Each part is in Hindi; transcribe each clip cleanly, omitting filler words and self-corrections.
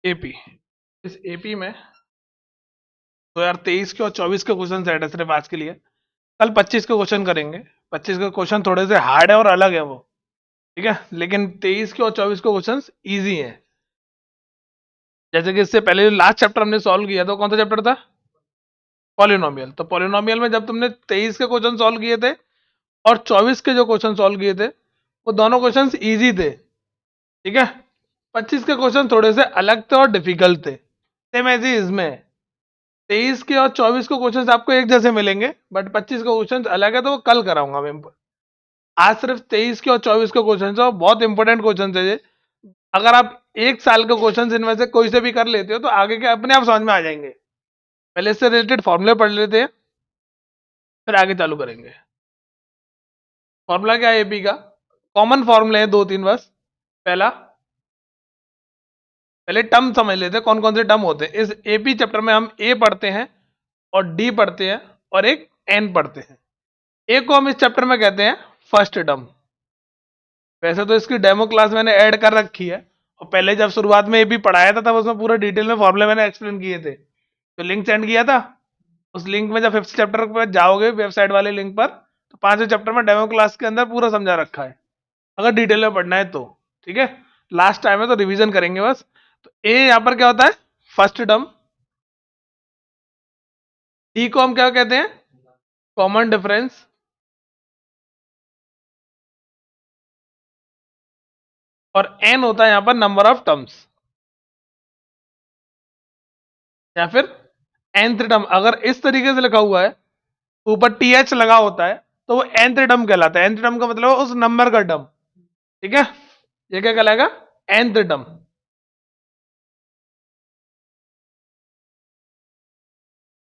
एपी। इस एपी में 2023 के और 24 के क्वेश्चन सेट है सिर्फ आज के लिए। कल 25 के क्वेश्चन करेंगे। 25 के क्वेश्चन थोड़े से हार्ड है और अलग है वो, ठीक है, लेकिन 23 के और 24 के क्वेश्चन इजी हैं। जैसे कि इससे पहले लास्ट चैप्टर हमने सॉल्व किया था, कौन सा चैप्टर था? पॉलिनोमियल। तो पॉलिनोमियल में जब तुमने 23 के क्वेश्चन सॉल्व किए थे और 24 के जो क्वेश्चन सॉल्व किए थे, वो दोनों क्वेश्चन इजी थे, ठीक है। 25 के क्वेश्चन थोड़े से अलग थे और डिफिकल्ट थे, सेम ऐसे ही इसमें है। 23 के और 24 के क्वेश्चन आपको एक जैसे मिलेंगे, बट 25 के क्वेश्चन अलग है, तो वो कल कराऊंगा मैं। आज सिर्फ 23 के और 24 के क्वेश्चन है, बहुत इंपॉर्टेंट क्वेश्चन है ये। अगर आप एक साल के क्वेश्चन इनमें से कोई से भी कर लेते हो तो आगे के अपने आप समझ में आ जाएंगे। पहले इससे रिलेटेड फॉर्मूले पढ़ लेते हैं, फिर आगे चालू करेंगे। फॉर्मूला क्या है एपी का? कॉमन फॉर्मूले हैं दो तीन बस। पहला, पहले टर्म समझ लेते हैं कौन कौन से टर्म होते हैं। इस एपी चैप्टर में हम ए पढ़ते हैं और डी पढ़ते हैं और एक एन पढ़ते हैं। ए को हम इस चैप्टर में कहते हैं फर्स्ट टर्म। वैसे तो इसकी डेमो क्लास मैंने ऐड कर रखी है, और पहले जब शुरुआत में ये भी पढ़ाया था तब उसमें पूरा डिटेल में फॉर्मूले मैंने एक्सप्लेन किए थे, तो लिंक सेंड किया था। उस लिंक में जब 5th चैप्टर पर जाओगे वेबसाइट वाले लिंक पर, तो 5वें चैप्टर में डेमो क्लास के अंदर पूरा समझा रखा है, अगर डिटेल में पढ़ना है तो। ठीक है, लास्ट टाइम है तो रिवीजन करेंगे बस। तो ए यहां पर क्या होता है? First term. डी को हम क्या कहते हैं? Common difference. और एन होता है यहां पर नंबर ऑफ टर्म्स, या फिर nth टर्म। अगर इस तरीके से लिखा हुआ है, ऊपर टी एच लगा होता है, तो वो nth टर्म कहलाता है। nth टर्म का मतलब है उस नंबर का टर्म, ठीक है। ये क्या कहलाएगा? nth term.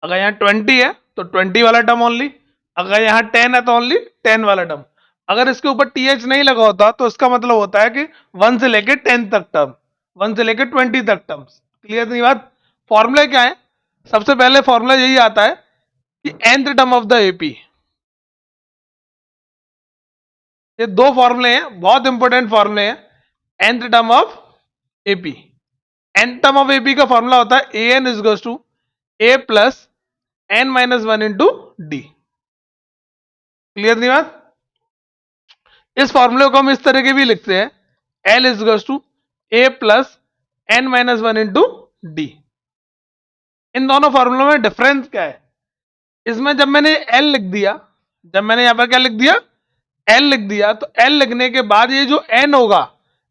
अगर यहाँ 20 है तो 20 वाला टर्म ओनली। अगर यहाँ 10 है तो ओनली 10 वाला टर्म। अगर इसके ऊपर टी एच नहीं लगा होता तो इसका मतलब होता है कि 1 से लेके 10 तक टर्म, 1 से लेके 20 तक टर्म्स। क्लियर नहीं बात? फॉर्मूला क्या है? सबसे पहले फॉर्मूला यही आता है कि nth term of the AP. ये दो फॉर्मूले हैं, बहुत इंपॉर्टेंट फॉर्मूले हैं। nth term of AP, nth term of AP का फॉर्मूला होता है A N is to A plus N minus one into D. Clear नहीं बात? इस फॉर्मूले को हम इस तरह के भी लिखते हैं, L is to A plus N minus one into D. इन दोनों फॉर्मूलों में डिफरेंस क्या है? इसमें जब मैंने एल लिख दिया, जब मैंने यहां पर क्या लिख दिया? एल लिख दिया, तो एल लिखने के बाद ये जो एन होगा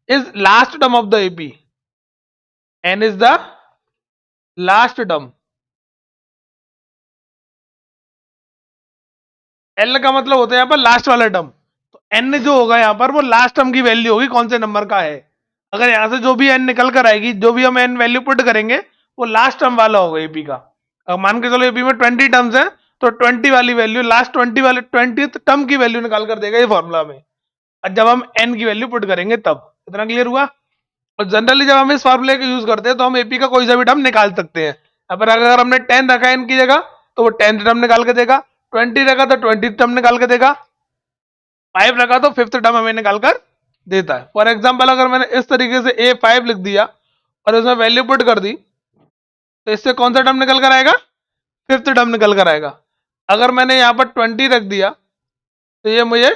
is last term of the AP. N is the last term. L का मतलब होता है यहां पर लास्ट वाला टर्म। तो एन जो होगा यहां पर वो लास्ट टर्म की वैल्यू होगी, कौन से नंबर का है। अगर यहां से जो भी एन निकल कर आएगी, जो भी हम एन वैल्यू पुट करेंगे, वो लास्ट टर्म वाला होगा एपी का। अब मान के चलो एपी में 20 टर्म्स है, तो 20 वाली वैल्यू लास्ट 20 वाले 20th टर्म की वैल्यू निकाल कर देगा ये फॉर्मूला में। और जब हम एन की वैल्यू पुट करेंगे तब। इतना क्लियर हुआ? और जनरली जब हम इस फॉर्मूले का यूज करते हैं तो हम एपी का कोई सा भी टर्म निकाल सकते हैं। अगर हमने 10 रखा है इनकी जगह, तो वो 10th टर्म निकाल के देगा। 20 रखा तो 20th टर्म निकाल के देगा। 5 रखा तो 5th टर्म हमें निकाल कर देता है। फॉर एग्जाम्पल, अगर मैंने इस तरीके से A5 लिख दिया और उसमें वैल्यू पुट कर दी, तो इससे कौन सा टर्म निकल कर आएगा? 5th टर्म निकल कर आएगा। अगर मैंने यहां पर 20 रख दिया, तो ये मुझे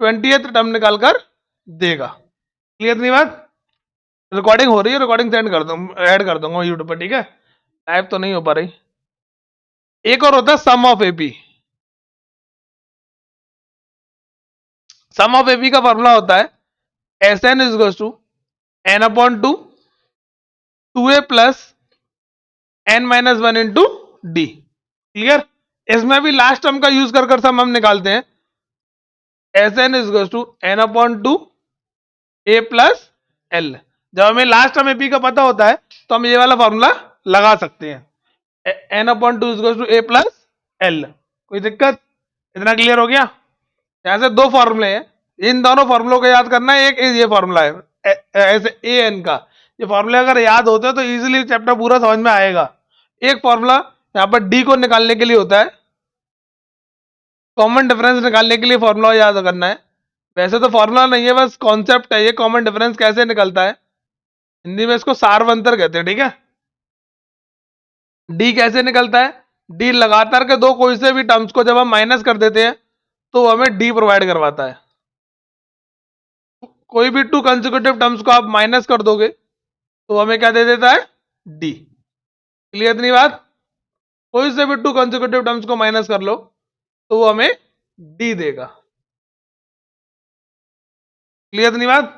20th टर्म निकाल कर देगा। क्लियर नहीं बात? रिकॉर्डिंग हो रही है, रिकॉर्डिंग सेंड कर दूँ, ऐड कर दूंगा यूट्यूब पर, ठीक है। टाइप तो नहीं हो पा रही। एक और होता है sum of AP. Sum of AP का फॉर्मूला होता है S N is to N upon two 2a plus N minus one into D. Clear? इसमें भी लास्ट टर्म का यूज कर कर सम हम निकालते हैं। S N is to N upon two A plus L. जब हमें लास्ट टर्म एपी का पता होता है तो हम ये वाला फॉर्मूला लगा सकते हैं, N upon two is to A plus L. कोई दिक्कत? इतना क्लियर हो गया? यहां से दो फॉर्मूले हैं, इन दोनों फॉर्मूलों को याद करना है। एक ये फॉर्मूला है ऐसे ए एन का। ये फॉर्मूले अगर याद होते हैं तो इजीली चैप्टर पूरा समझ में आएगा। एक फॉर्मूला यहां पर डी को निकालने के लिए होता है, कॉमन डिफरेंस निकालने के लिए फॉर्मूला याद करना है। वैसे तो फॉर्मूला नहीं है, बस कॉन्सेप्ट है ये, कॉमन डिफरेंस कैसे निकलता है। हिंदी में इसको सारवंतर कहते हैं, ठीक है। डी कैसे निकलता है? डी लगातार के दो कोई से भी टर्म्स को जब हम माइनस कर देते हैं तो वो हमें डी प्रोवाइड करवाता है। कोई भी टू कंसेक्यूटिव टर्म्स को आप माइनस कर दोगे तो हमें क्या दे देता है? डी। क्लियर इतनी बात? कोई से भी टू कंसेक्यूटिव टर्म्स को माइनस कर लो तो वो हमें डी देगा। क्लियर इतनी बात?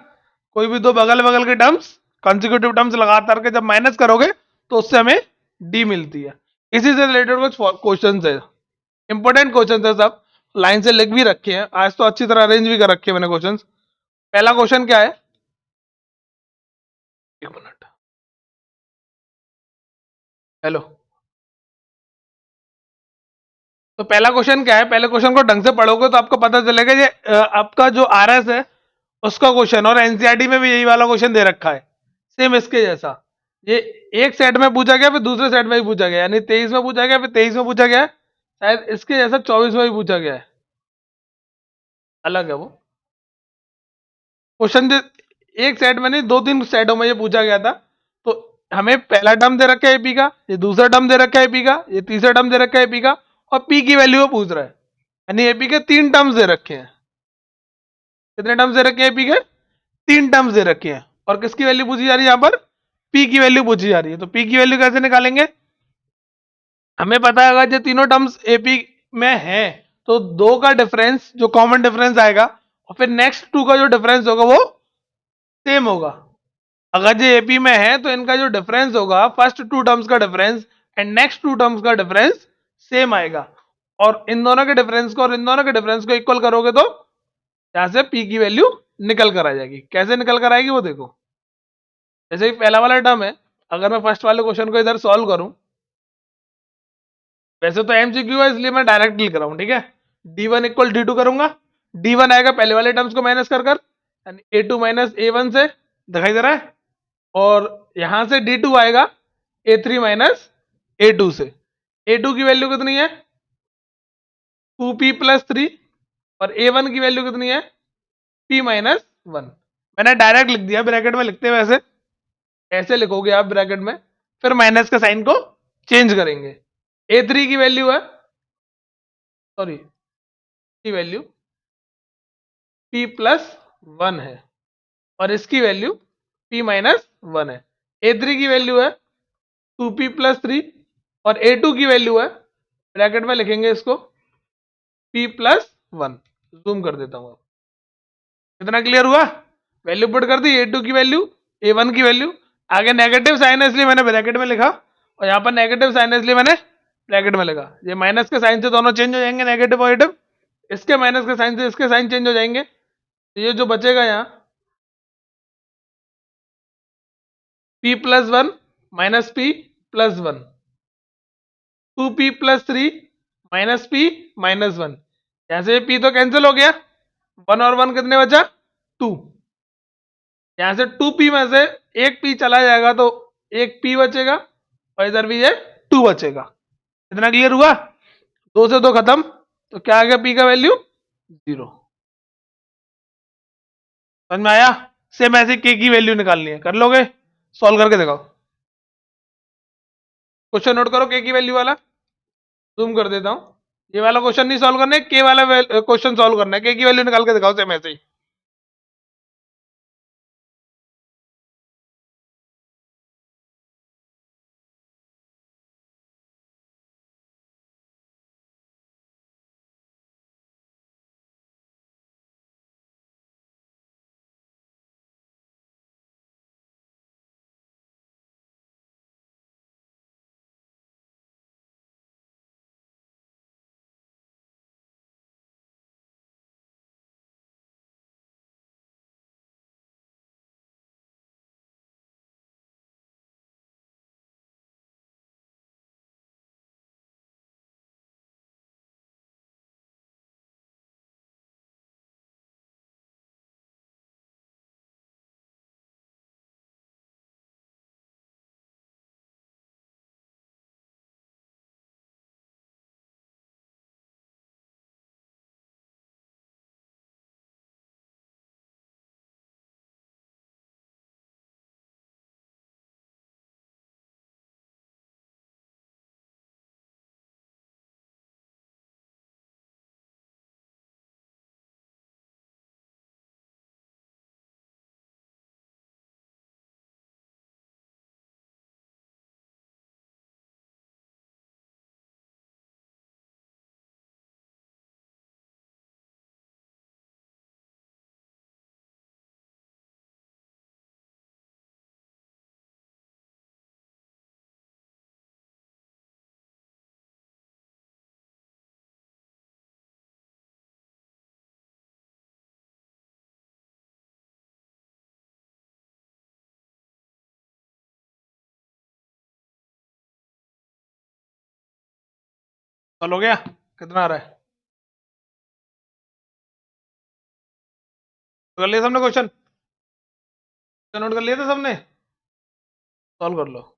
कोई भी दो बगल बगल के टर्म्स, कंसेक्यूटिव टर्म्स लगातार के जब माइनस करोगे तो उससे हमें डी मिलती है। इसी से रिलेटेड कुछ क्वेश्चन है, इंपॉर्टेंट क्वेश्चन है सब, लाइन से लिख भी रखे हैं आज, तो अच्छी तरह अरेंज भी कर रखे हैं मैंने क्वेश्चन। पहला क्वेश्चन क्या है? एक मिनट। हेलो। तो पहला क्वेश्चन क्या है? पहले क्वेश्चन को ढंग से पढ़ोगे तो आपको पता चलेगा ये आपका जो आरएस है उसका क्वेश्चन, और एनसीईआरटी में भी यही वाला क्वेश्चन दे रखा है सेम इसके जैसा। ये एक सेट में पूछा गया, फिर दूसरे सेट में भी पूछा गया, यानी 23 में पूछा गया, फिर 23 में पूछा गया, शायद इसके जैसा 24 में भी पूछा गया है, अलग है वो क्वेश्चन। एक सेट में नहीं, दो तीन सेटों में ये पूछा गया था। तो हमें पहला टर्म दे रखा है एपी का, ये दूसरा टर्म दे रखा है एपी का, ये तीसरा टर्म दे रखा है एपी का, और पी की वैल्यू पूछ रहा है, यानी एपी के तीन टर्म्स दे रखे हैं। कितने टर्म्स दे रखे हैं एपी के? तीन टर्म्स दे रखे हैं। और किसकी वैल्यू पूछी जा रही है यहाँ पर? पी की वैल्यू पूछी जा रही है। तो पी की वैल्यू कैसे निकालेंगे? हमें पता है अगर जो तीनों टर्म्स एपी में है तो दो का डिफरेंस जो कॉमन डिफरेंस आएगा और फिर नेक्स्ट टू का जो डिफरेंस होगा वो सेम होगा। अगर जो एपी में है तो इनका जो डिफरेंस होगा, फर्स्ट टू टर्म्स का difference and next two terms का डिफरेंस सेम आएगा। और इन दोनों के डिफरेंस को और इन दोनों के डिफरेंस को इक्वल करोगे तो यहां से पी की वैल्यू निकल कर आ जाएगी। कैसे निकल कर आएगी वो देखो। जैसे कि पहला वाला टर्म है, अगर मैं फर्स्ट वाले क्वेश्चन को इधर सॉल्व करूं, वैसे तो एमसीक्यू है इसलिए मैं डायरेक्ट लिख रहा हूं, ठीक है। d1 इक्वल d2 करूंगा, d1 आएगा पहले वाले टर्म्स को माइनस कर कर, यानी a2 माइनस a1 से, दिखाई दे रहा है। और यहां से d2 आएगा a3 माइनस a2 से। a2 की वैल्यू कितनी है? 2p+3। और a1 की वैल्यू कितनी है? p-1। मैंने डायरेक्ट लिख दिया, ब्रैकेट में लिखते हैं वैसे, ऐसे लिखोगे आप ब्रैकेट में, फिर माइनस का साइन को चेंज करेंगे। a3 की वैल्यू है, सॉरी, की वैल्यू p+1 है और इसकी वैल्यू p-1 है। a3 की वैल्यू है 2p+3 और a2 की वैल्यू है, ब्रैकेट में लिखेंगे इसको, p+1। जूम कर देता हूं। कितना क्लियर हुआ? वैल्यू पुट कर दी, a2 की वैल्यू, a1 की वैल्यू, आगे नेगेटिव साइन है इसलिए मैंने ब्रैकेट में लिखा, और यहां पर नेगेटिव साइन है इसलिए मैंने ब्रैकेट में लिखा। ये माइनस के साइन से दोनों चेंज हो जाएंगे, नेगेटिव पॉजिटिव, इसके माइनस के साइन से इसके साइन चेंज हो जाएंगे। तो ये जो बचेगा यहाँ, p+1 minus p+1, 2p+3 minus p-1। यहां से p तो कैंसिल हो गया, वन और वन कितने बचा? 2। यहां से 2p में से एक p चला जाएगा तो एक p बचेगा, और इधर भी ये 2 बचेगा। इतना क्लियर हुआ? दो से दो खत्म, तो क्या आ गया p का वैल्यू? 0। समझ में आया? सेम ऐसे k की वैल्यू निकालनी है, कर लोगे? सॉल्व करके दिखाओ। क्वेश्चन नोट करो, k की वैल्यू वाला, जूम कर देता हूं। ये वाला क्वेश्चन नहीं सॉल्व करना है, के वाला क्वेश्चन सॉल्व करना है, के की वैल्यू निकाल के दिखाओ सेम ऐसे ही। चलो गया, कितना आ रहा है? तो कर लिया सबने क्वेश्चन? नोट कर लिया था सबने? सॉल्व कर लो।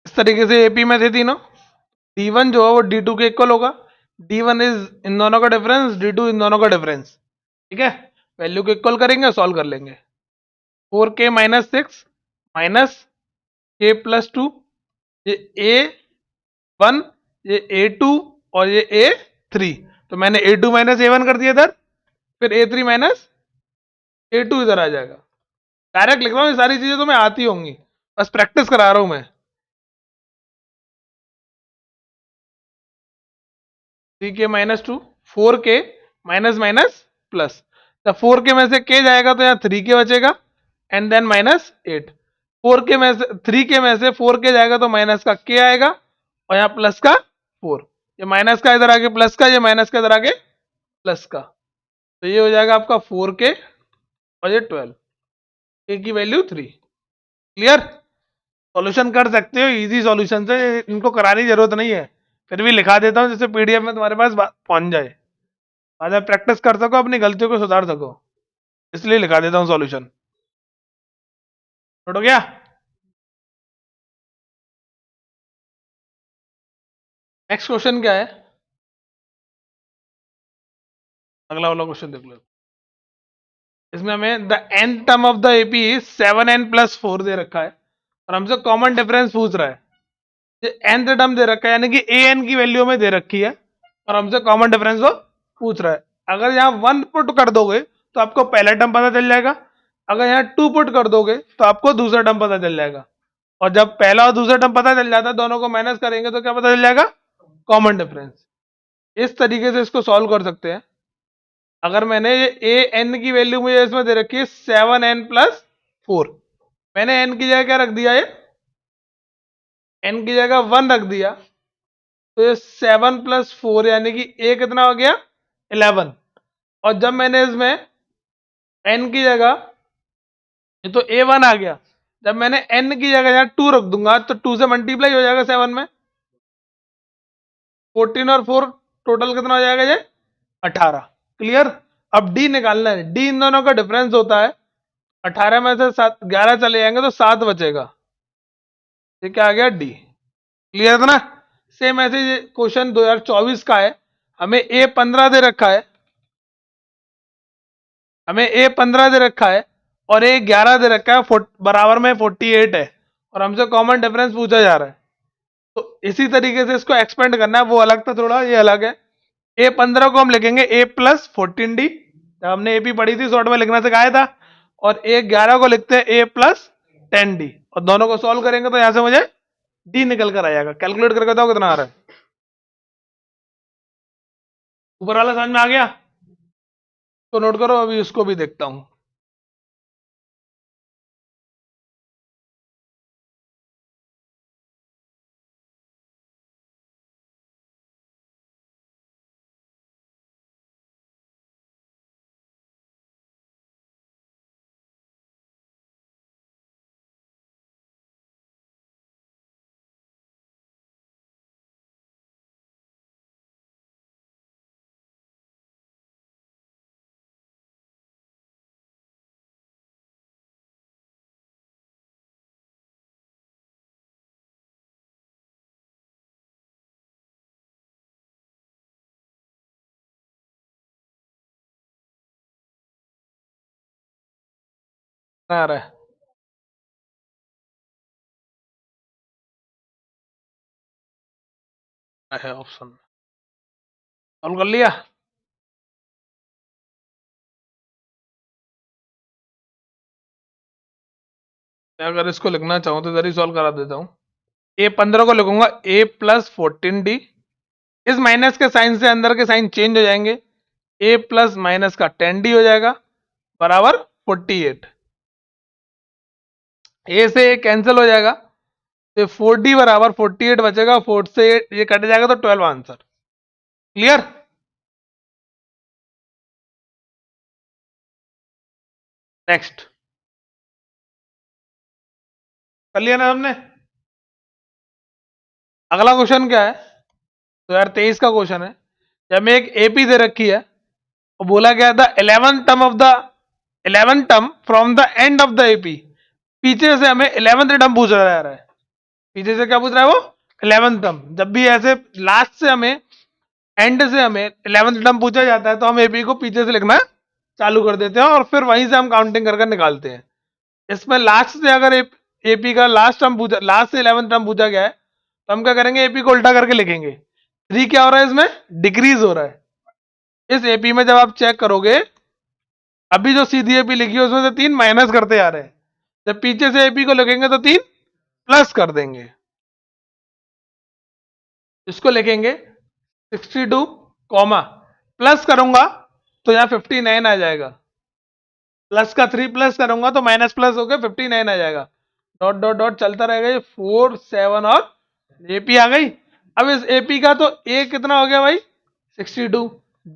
इस तरीके से एपी में थे तीनों। D1 जो है वो D2 के इक्वल होगा। D1 इज इन दोनों का डिफरेंस, D2 इन दोनों का डिफरेंस। ठीक है, वैल्यू को इक्वल करेंगे, सॉल्व कर लेंगे। 4k-6 माइनस k+2, ये A1, ये A2 और ये A3। तो मैंने A2 माइनस A1 कर दिया इधर, फिर A3 माइनस A2 इधर आ जाएगा। डायरेक्ट लिख रहा हूँ, ये सारी चीजें तुम्हें आती होंगी, बस प्रैक्टिस करा रहा हूं मैं। 3k-2, 4k minus minus plus. जब 4k में से k जाएगा तो यहाँ 3k बचेगा, एंड देन माइनस 8। 4k में से 3k में से 4k जाएगा तो माइनस का k आएगा, और यहाँ प्लस का 4। ये माइनस का इधर आगे प्लस का, ये माइनस का इधर आगे प्लस का। तो ये हो जाएगा आपका 4k, और ये 12, k की वैल्यू 3। क्लियर? सॉल्यूशन कर सकते हो, इजी सॉल्यूशन से, इनको कराने की जरूरत नहीं है। फिर भी लिखा देता हूँ जैसे पीडीएफ में तुम्हारे पास पहुंच जाए, बाद में प्रैक्टिस कर सको, अपनी गलतियों को सुधार सको, इसलिए लिखा देता हूँ सॉल्यूशन। नोट हो गया? नेक्स्ट क्वेश्चन क्या है? अगला वाला क्वेश्चन देख लो। इसमें हमें the N term of the AP 7n+4 दे रखा है, और हमसे कॉमन डिफरेंस पूछ रहा है। ये nth टर्म दे रखा है, यानी कि an की वैल्यू में दे रखी है, और हमसे कॉमन डिफरेंस वो पूछ रहा है। अगर यहाँ 1 पुट कर दोगे तो आपको पहला टर्म पता चल जाएगा, अगर यहाँ 2 पुट कर दोगे तो आपको दूसरा टर्म पता चल जाएगा। और जब पहला और दूसरा टर्म पता चल जाता है, दोनों को माइनस करेंगे तो क्या पता चल जाएगा? Common difference. इस तरीके से इसको सॉल्व कर सकते हैं। अगर मैंने ये ए एन की वैल्यू मुझे इसमें दे रखी है 7n+4, मैंने एन की जगह क्या रख दिया, ये एन की जगह 1 रख दिया, तो ये 7+4 यानी कि ए कितना हो गया? 11। और जब मैंने इसमें एन की जगह, ये तो A1 आ गया, जब मैंने n की जगह यहाँ 2 रख दूंगा तो 2 से मल्टीप्लाई हो जाएगा 7 में, 14 और 4 टोटल कितना हो जाएगा ये? 18। क्लियर? अब d निकालना है, d इन दोनों का डिफरेंस होता है। 18 में से 7 11 चले जाएंगे तो 7 बचेगा। ये क्या आ गया? d। क्लियर था ना? सेम ऐसे ये क्वेश्चन 2024 का है, हमें A15 दे रखा है, हमें A15 दे रखा है, और A11 दे रखा है, बराबर में 48 है, और हमसे कॉमन डिफरेंस पूछा जा रहा है। तो इसी तरीके से इसको एक्सपेंड करना है, वो अलग था थोड़ा, ये अलग है। A15 को हम लिखेंगे A+14D, जब हमने एपी पढ़ी थी शॉर्ट में लिखना सिखाया था। और A11 को लिखते हैं A+10D, और दोनों को सॉल्व करेंगे तो यहां से मुझे डी निकल कर आ जाएगा। कैलकुलेट करके बताओ कितना आ रहा है? ऊपर वाला समझ में आ गया? तो नोट करो, अभी इसको भी देखता हूं। कितना आ रहा है ऑप्शन? सॉल्व कर लिया? मैं अगर इसको लिखना चाहूँ तो इधर ही सॉल्व करा देता हूँ। A15 को लिखूंगा A+14D, इस माइनस के साइन से अंदर के साइन चेंज हो जाएंगे, A+ माइनस का 10D हो जाएगा, बराबर 48। ए से ए कैंसिल हो जाएगा, तो 40 बराबर 48 बचेगा, 4 से ये कट जाएगा, तो 12 आंसर। क्लियर? नेक्स्ट कर लिया ना हमने। अगला क्वेश्चन क्या है? 2023 का क्वेश्चन है। जब हमें एक एपी दे रखी है और बोला गया था 11 term from the end of the AP, पीछे से हमें 11th टर्म पूछा जा रहा है। पीछे से क्या पूछ रहा है वो? 11th term. जब भी ऐसे लास्ट से हमें, एंड से हमें 11th टर्म पूछा जाता है, तो हम एपी को पीछे से लिखना चालू कर देते हैं और फिर वहीं से हम काउंटिंग करके निकालते हैं। इसमें लास्ट से अगर एपी का लास्ट टर्म पूछा, लास्ट से 11th टर्म पूछा गया है, तो हम क्या करेंगे? एपी को उल्टा करके लिखेंगे। 3 क्या हो रहा है इसमें? डिक्रीज हो रहा है। इस एपी में जब आप चेक करोगे, अभी जो सीधी एपी लिखी है उसमें से 3 माइनस करते आ रहे हैं। जब पीछे से एपी को लिखेंगे तो 3 प्लस कर देंगे। इसको लिखेंगे 62 कॉमा, प्लस करूंगा तो यहां 59 आ जाएगा। प्लस का 3 प्लस करूंगा तो माइनस प्लस होकर 59 आ जाएगा। डॉट डॉट डॉट चलता रहेगा, ये 4 7 और एपी आ गई। अब इस एपी का तो ए कितना हो गया भाई? 62।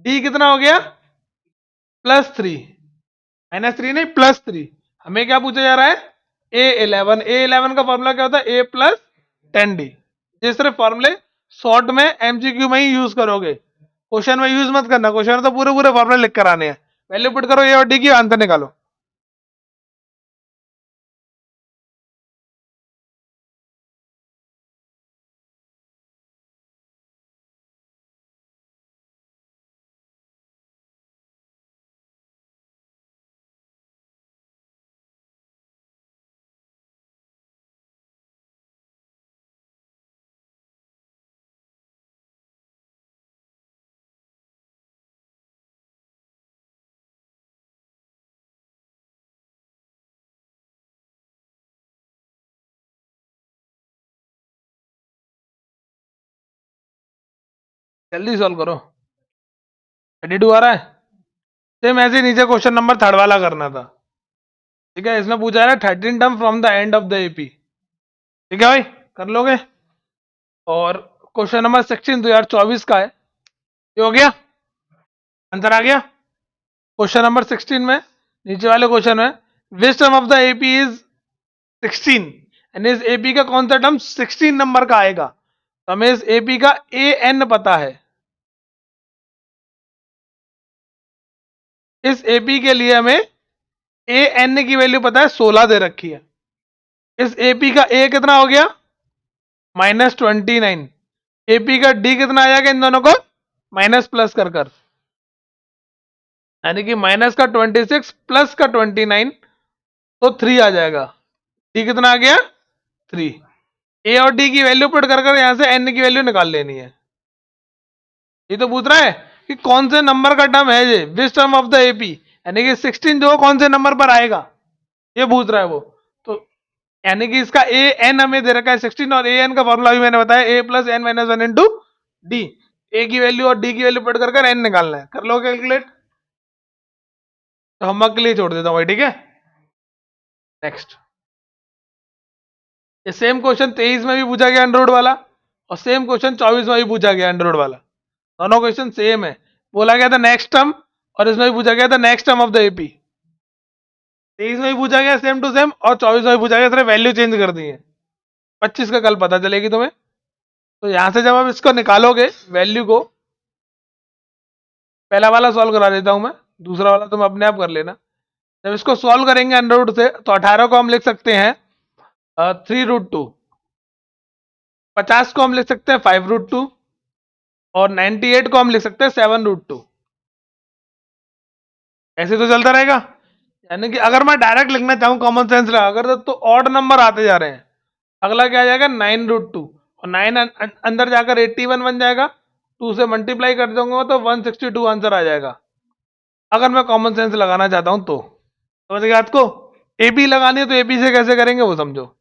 डी कितना हो गया? +3। -3 नहीं, +3। हमें क्या पूछा जा रहा है? A11 का फॉर्मूला क्या होता है? A+10D। ये सिर्फ फॉर्मूले शॉर्ट में एमसीक्यू में ही यूज करोगे, क्वेश्चन में यूज मत करना। क्वेश्चन में तो पूरे पूरे फॉर्मूले लिख कर आने हैं। वैल्यू पुट करो ए और डी की, आंसर निकालो। जल्दी सॉल्व करो। 32 आ रहा है। सेम ऐसे ही नीचे क्वेश्चन नंबर थर्ड वाला करना था। ठीक है, इसमें पूछा है 13 term from the end of the AP. ठीक है भाई, कर लोगे। और क्वेश्चन नंबर 16 2024 का है। ये हो गया, आंसर आ गया। क्वेश्चन नंबर 16 में, नीचे वाले क्वेश्चन में, which term of the AP is 16, यानी इस एपी का कौन सा टर्म 16 नंबर का आएगा? तो हमें इस एपी का ए एन पता है। इस एपी के लिए हमें ए एन की वैल्यू पता है, 16 दे रखी है। इस एपी का ए कितना हो गया? -29। एपी का डी कितना आ जाएगा इन दोनों को माइनस प्लस कर कर, यानी कि माइनस का 26 प्लस का 29, तो 3 आ जाएगा। डी कितना आ गया? 3। ए और डी की वैल्यू पुट कर कर यहां से एन की वैल्यू निकाल लेनी है। ये तो पूछ रहा है कि कौन से नंबर का टर्म है ये, which term of the AP, यानी कि 16 जो कौन से नंबर पर आएगा, ये पूछ रहा है वो। तो यानी कि इसका ए एन हमें दे रखा है 16, और ए एन का फॉर्मूला भी मैंने बताया, A+n-1 इंटू डी। ए की वैल्यू और डी की वैल्यू पुट कर एन निकालना है। कर लो कैलकुलेट। तो होमवर्क के लिए छोड़ देता हूँ भाई, ठीक है। नेक्स्ट, ये सेम क्वेश्चन 23 में भी पूछा गया एंड्रॉइड वाला, और सेम क्वेश्चन 24 में भी पूछा गया एंड्रॉइड वाला। दोनों क्वेश्चन सेम है। बोला गया था नेक्स्ट टर्म, और इसमें भी पूछा गया था next term of the AP. 23 में भी पूछा गया सेम टू सेम, और 24 में भी पूछा गया, सिर्फ वैल्यू चेंज कर दी है। 25 का कल पता चलेगी तुम्हें। तो यहां से जब आप इसको निकालोगे वैल्यू को, पहला वाला सॉल्व करा देता हूं मैं, दूसरा वाला तुम अपने आप कर लेना। जब इसको सॉल्व करेंगे अंडर रूट से, तो 18 को हम लिख सकते हैं 3√2, 50 को हम लिख सकते हैं 5√2, और 98 को हम लिख सकते हैं 7√2। ऐसे तो चलता रहेगा। यानी कि अगर मैं डायरेक्ट लिखना चाहूँ कॉमन सेंस लगा कर, तो ऑड नंबर आते जा रहे हैं। अगला क्या आ जाएगा? 9√2, और 9 अंदर जाकर 81 बन जाएगा। 2 से मल्टीप्लाई कर दूंगा तो 162 आंसर आ जाएगा, अगर मैं कॉमन सेंस लगाना चाहता हूं तो। समझ गया आपको? एपी लगानी है तो एपी से कैसे करेंगे वो समझो।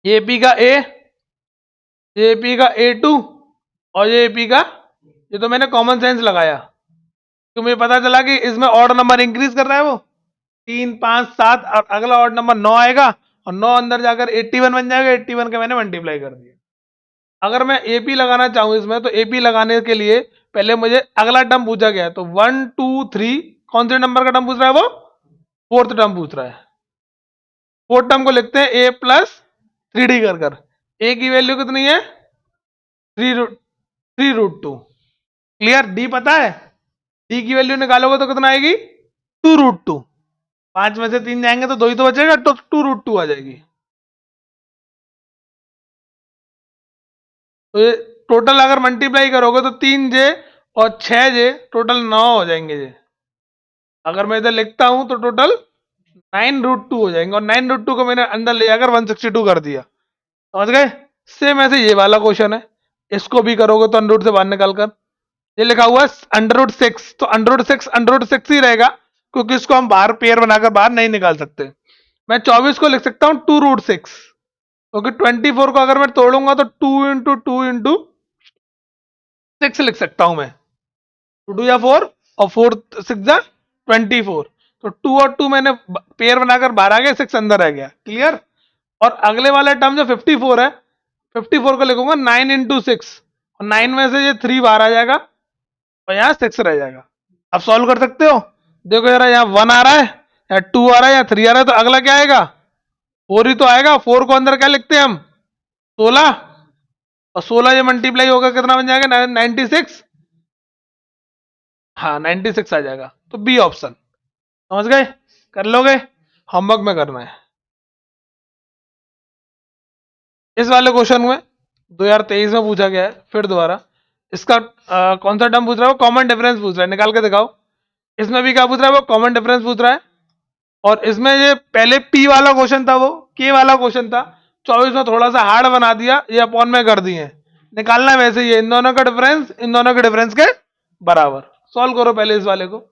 ये एपी का ए, ये एपी का A2, और ये एपी का, ये तो मैंने कॉमन सेंस लगाया, तो मुझे पता चला कि इसमें ऑड नंबर इंक्रीज कर रहा है वो, 3 5 7 और अगला ऑड नंबर 9 आएगा, और 9 अंदर जाकर 81 बन जाएगा। 81 का मैंने मल्टीप्लाई कर दिया। अगर मैं एपी लगाना चाहूं इसमें, तो एपी लगाने के लिए पहले मुझे अगला टर्म पूछा गया है, तो 1 2 3 कौन से नंबर का टर्म पूछ रहा है वो? फोर्थ टर्म पूछ रहा है। फोर्थ टर्म को लिखते हैं ए प्लस 3D कर कर। ए की वैल्यू कितनी है? 3√2। क्लियर? डी पता है? डी की वैल्यू निकालोगे तो कितना आएगी? 2√2। 5 में से 3 जाएंगे तो 2 ही तो बचेगा, तो 2√2 आ जाएगी। तो ये टोटल अगर मल्टीप्लाई करोगे तो 3 जे और 6 जे टोटल 9 हो जाएंगे जे। अगर मैं इधर लिखता हूं तो टोटल 9√2 हो जाएंगे, और 9√2 को मैंने अंदर ले जाकर 162 कर दिया। समझ गए? सेम ऐसे ये वाला क्वेश्चन है, इसको भी करोगे तो अंडर रूट से बाहर निकाल कर, ये लिखा हुआ है √6, तो √6 ही रहेगा, क्योंकि इसको हम बाहर पेयर बनाकर बाहर नहीं निकाल सकते। मैं 24 को लिख सकता हूं 2√6, क्योंकि 24 को अगर मैं तोड़ूंगा तो 2 × 2 × 6 लिख सकता हूं मैं। 2 2 या 4, और 4 6 जा 24, तो 2 और 2 मैंने पेयर बनाकर बाहर आ गया, 6 अंदर आ गया। क्लियर? और अगले वाला टर्म जो 54 है, 54 को लिखूंगा 9 × 6, और 9 में से ये 3 बाहर आ जाएगा, और यहाँ 6 रह जाएगा। अब सॉल्व कर सकते हो। देखो जरा, यहाँ 1 आ रहा है, या 2 आ रहा है, या 3 आ रहा है, तो अगला क्या आएगा? 4 ही तो आएगा। 4 को अंदर क्या लिखते हैं हम? 16, और 16 ये मल्टीप्लाई होगा कितना बन जाएगा? 96। हाँ, 96 आ जाएगा, तो बी ऑप्शन। समझ गए? कर लोगे? होमवर्क में करना है। इस वाले क्वेश्चन में 2023 में पूछा गया है, फिर दोबारा इसका कौन सा टर्म पूछ रहा है? वो कॉमन डिफरेंस पूछ रहा है, निकाल के दिखाओ। इसमें भी क्या पूछ रहा है? वो कॉमन डिफरेंस पूछ रहा है। और इसमें ये पहले पी वाला क्वेश्चन था, वो के वाला क्वेश्चन था। 24 में थोड़ा सा हार्ड बना दिया, ये अपॉन में कर दिए। निकालना है वैसे, ये इन दोनों का डिफरेंस इन दोनों के डिफरेंस के बराबर। सॉल्व करो पहले इस वाले को,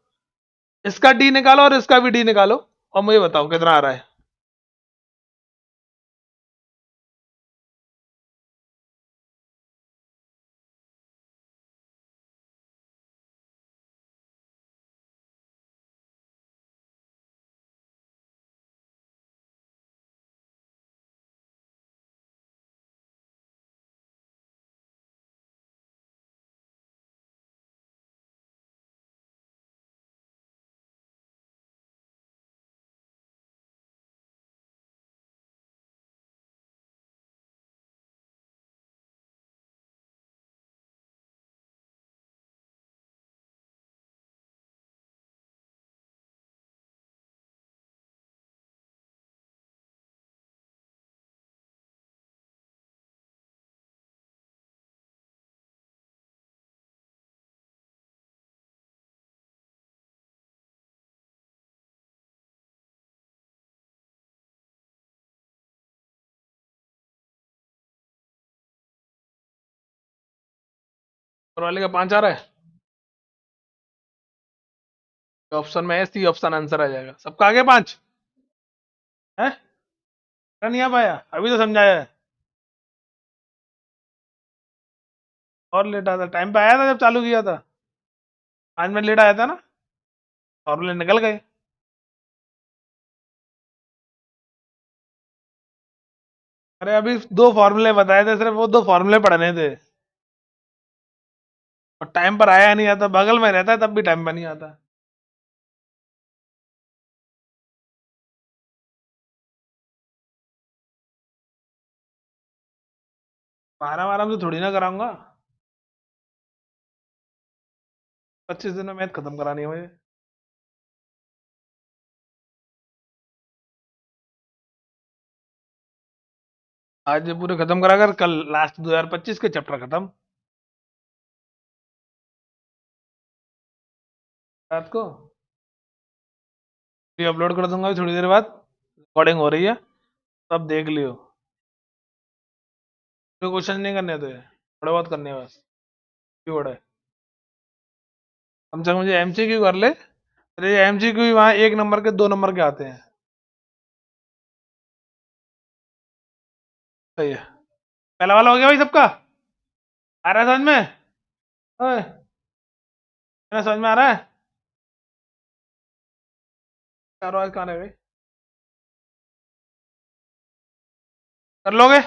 इसका डी निकालो और इसका भी डी निकालो, और मुझे बताओ कितना आ रहा है। और वाले का 5 आ रहा है। ऑप्शन में है सी ऑप्शन आंसर आ जाएगा। सबका आगे 5 है? नहीं आ पाया? अभी तो समझाया है। और लेट आता, टाइम पे आया था जब चालू किया था। 5 मिनट लेट आया था ना, फॉर्मूले निकल गए। अरे अभी 2 फॉर्मूले बताए थे, सिर्फ वो 2 फॉर्मूले पढ़ने थे, और टाइम पर आया नहीं आता, बगल में रहता है तब भी टाइम पर नहीं आता। आराम आराम से थोड़ी ना कराऊंगा। 25 दिन में मैथ खत्म करानी है मुझे। आज ये पूरे खत्म करा कर कल लास्ट 2025 के चैप्टर खत्म। रात को भी अपलोड कर दूंगा अभी थोड़ी देर बाद, रिकॉर्डिंग हो रही है, तब देख लियो। कोई क्वेश्चन नहीं करने थे, थोड़े बहुत करने हैं बस। क्यों बड़ा है? कम से कम मुझे एमसीक्यू कर ले, तेरे एमसीक्यू वहाँ 1 नंबर के 2 नंबर के आते हैं। सही है। पहला वाला हो गया भाई सबका? आ रहा है समझ में? ओए, मेरा समझ में आ रहा है? चारों आज कहाँ रह गए? कर लोगे?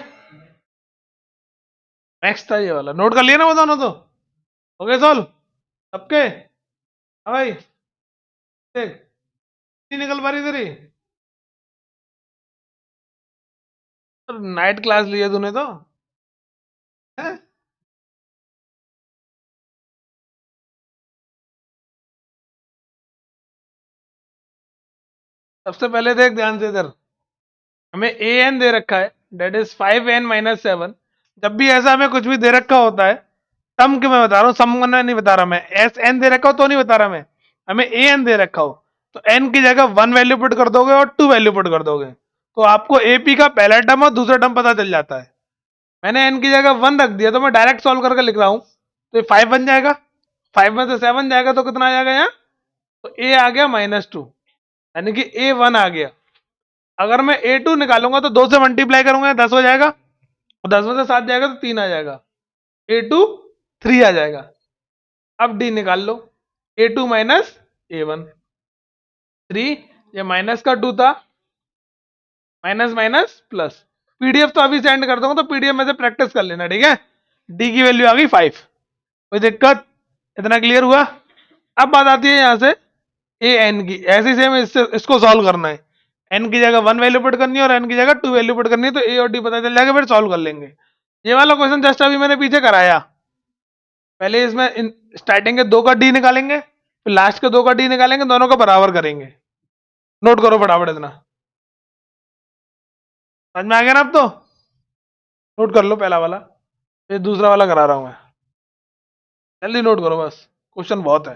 नेक्स्ट था ये वाला, नोट कर लिया ना वो दोनों तो? हो गए सॉल्व सबके? हाँ भाई, देख नहीं निकल पा रही तेरी। नाइट क्लास लिया तूने तो है? सबसे पहले देख ध्यान से इधर, हमें ए एन दे रखा है, डेट इज 5n-7। जब भी ऐसा हमें कुछ भी दे रखा होता है, सम के मैं बता रहा हूँ, सम करना नहीं बता रहा मैं, एस एन दे रखा हो तो नहीं बता रहा मैं, हमें ए एन दे रखा हो तो एन की जगह 1 वैल्यू पुट कर दोगे और 2 वैल्यू पुट कर दोगे, तो आपको एपी का पहला टर्म और दूसरा टर्म पता चल जाता है। मैंने एन की जगह 1 रख दिया तो मैं डायरेक्ट सॉल्व करके लिख रहा हूँ, तो ये 5 बन जाएगा, 5 में से 7 जाएगा तो कितना आ जाएगा यहाँ, तो ए आ गया -2, यानी कि ए 1 आ गया। अगर मैं ए 2 निकालूंगा तो 2 से मल्टीप्लाई करूंगा 10 हो जाएगा, और 10 में से 7 जाएगा तो 3 आ जाएगा, ए 2 3 आ जाएगा। अब डी निकाल लो, ए 2 माइनस ए 1 3, ये माइनस का 2 था, माइनस माइनस प्लस। पीडीएफ तो अभी सेंड कर दूंगा तो पीडीएफ में से प्रैक्टिस कर लेना, ठीक है। डी की वैल्यू आ गई 5, कोई दिक्कत? इतना क्लियर हुआ? अब बात आती है यहाँ से ए एन की, ऐसे सेम इसको सॉल्व करना है, एन की जगह 1 वैल्यू पुट करनी है और एन की जगह 2 वैल्यू पुट करनी है, तो ए और डी पता चल जाएगा, फिर सॉल्व कर लेंगे। ये वाला क्वेश्चन जस्ट अभी मैंने पीछे कराया, पहले इसमें स्टार्टिंग के 2 का डी निकालेंगे, फिर लास्ट के 2 का डी निकालेंगे, दोनों को बराबर करेंगे। नोट करो फटाफट इतना, समझ में आ गया ना अब तो? नोट कर लो पहला वाला, फिर दूसरा वाला करा रहा हूं मैं, जल्दी नोट करो बस, क्वेश्चन बहुत है।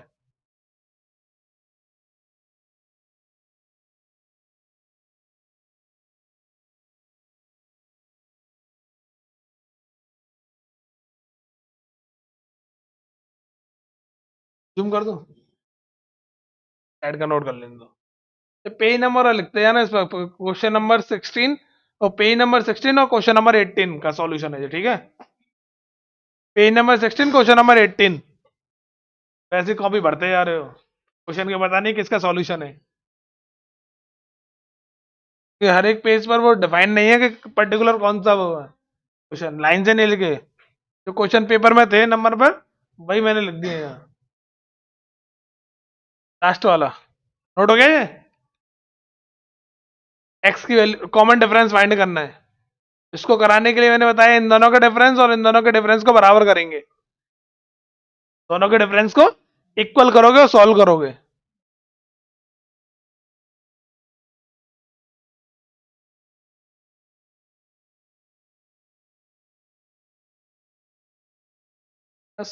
जूम कर दो, ऐड का नोट कर लेने दो। पेज नंबर लिखते हैं ना इस पर, क्वेश्चन नंबर 16 और पेज नंबर 16 और क्वेश्चन नंबर 18 का सॉल्यूशन है ये, ठीक है। पेज नंबर 16 क्वेश्चन नंबर 18, वैसे कॉपी भरते जा रहे हो, क्वेश्चन के पता नहीं किसका सॉल्यूशन है, कि हर एक पेज पर वो डिफाइन नहीं है कि पर्टिकुलर कौन सा वो है क्वेश्चन, लाइन से नहीं लिखे, जो क्वेश्चन पेपर में थे नंबर पर वही मैंने लिख दिए यहाँ। लास्ट वाला नोट हो गया ये, एक्स की वैल्यू कॉमन डिफरेंस फाइंड करना है। इसको कराने के लिए मैंने बताया इन दोनों का डिफरेंस और इन दोनों के डिफरेंस को बराबर करेंगे, दोनों के डिफरेंस को इक्वल करोगे और सॉल्व करोगे। बस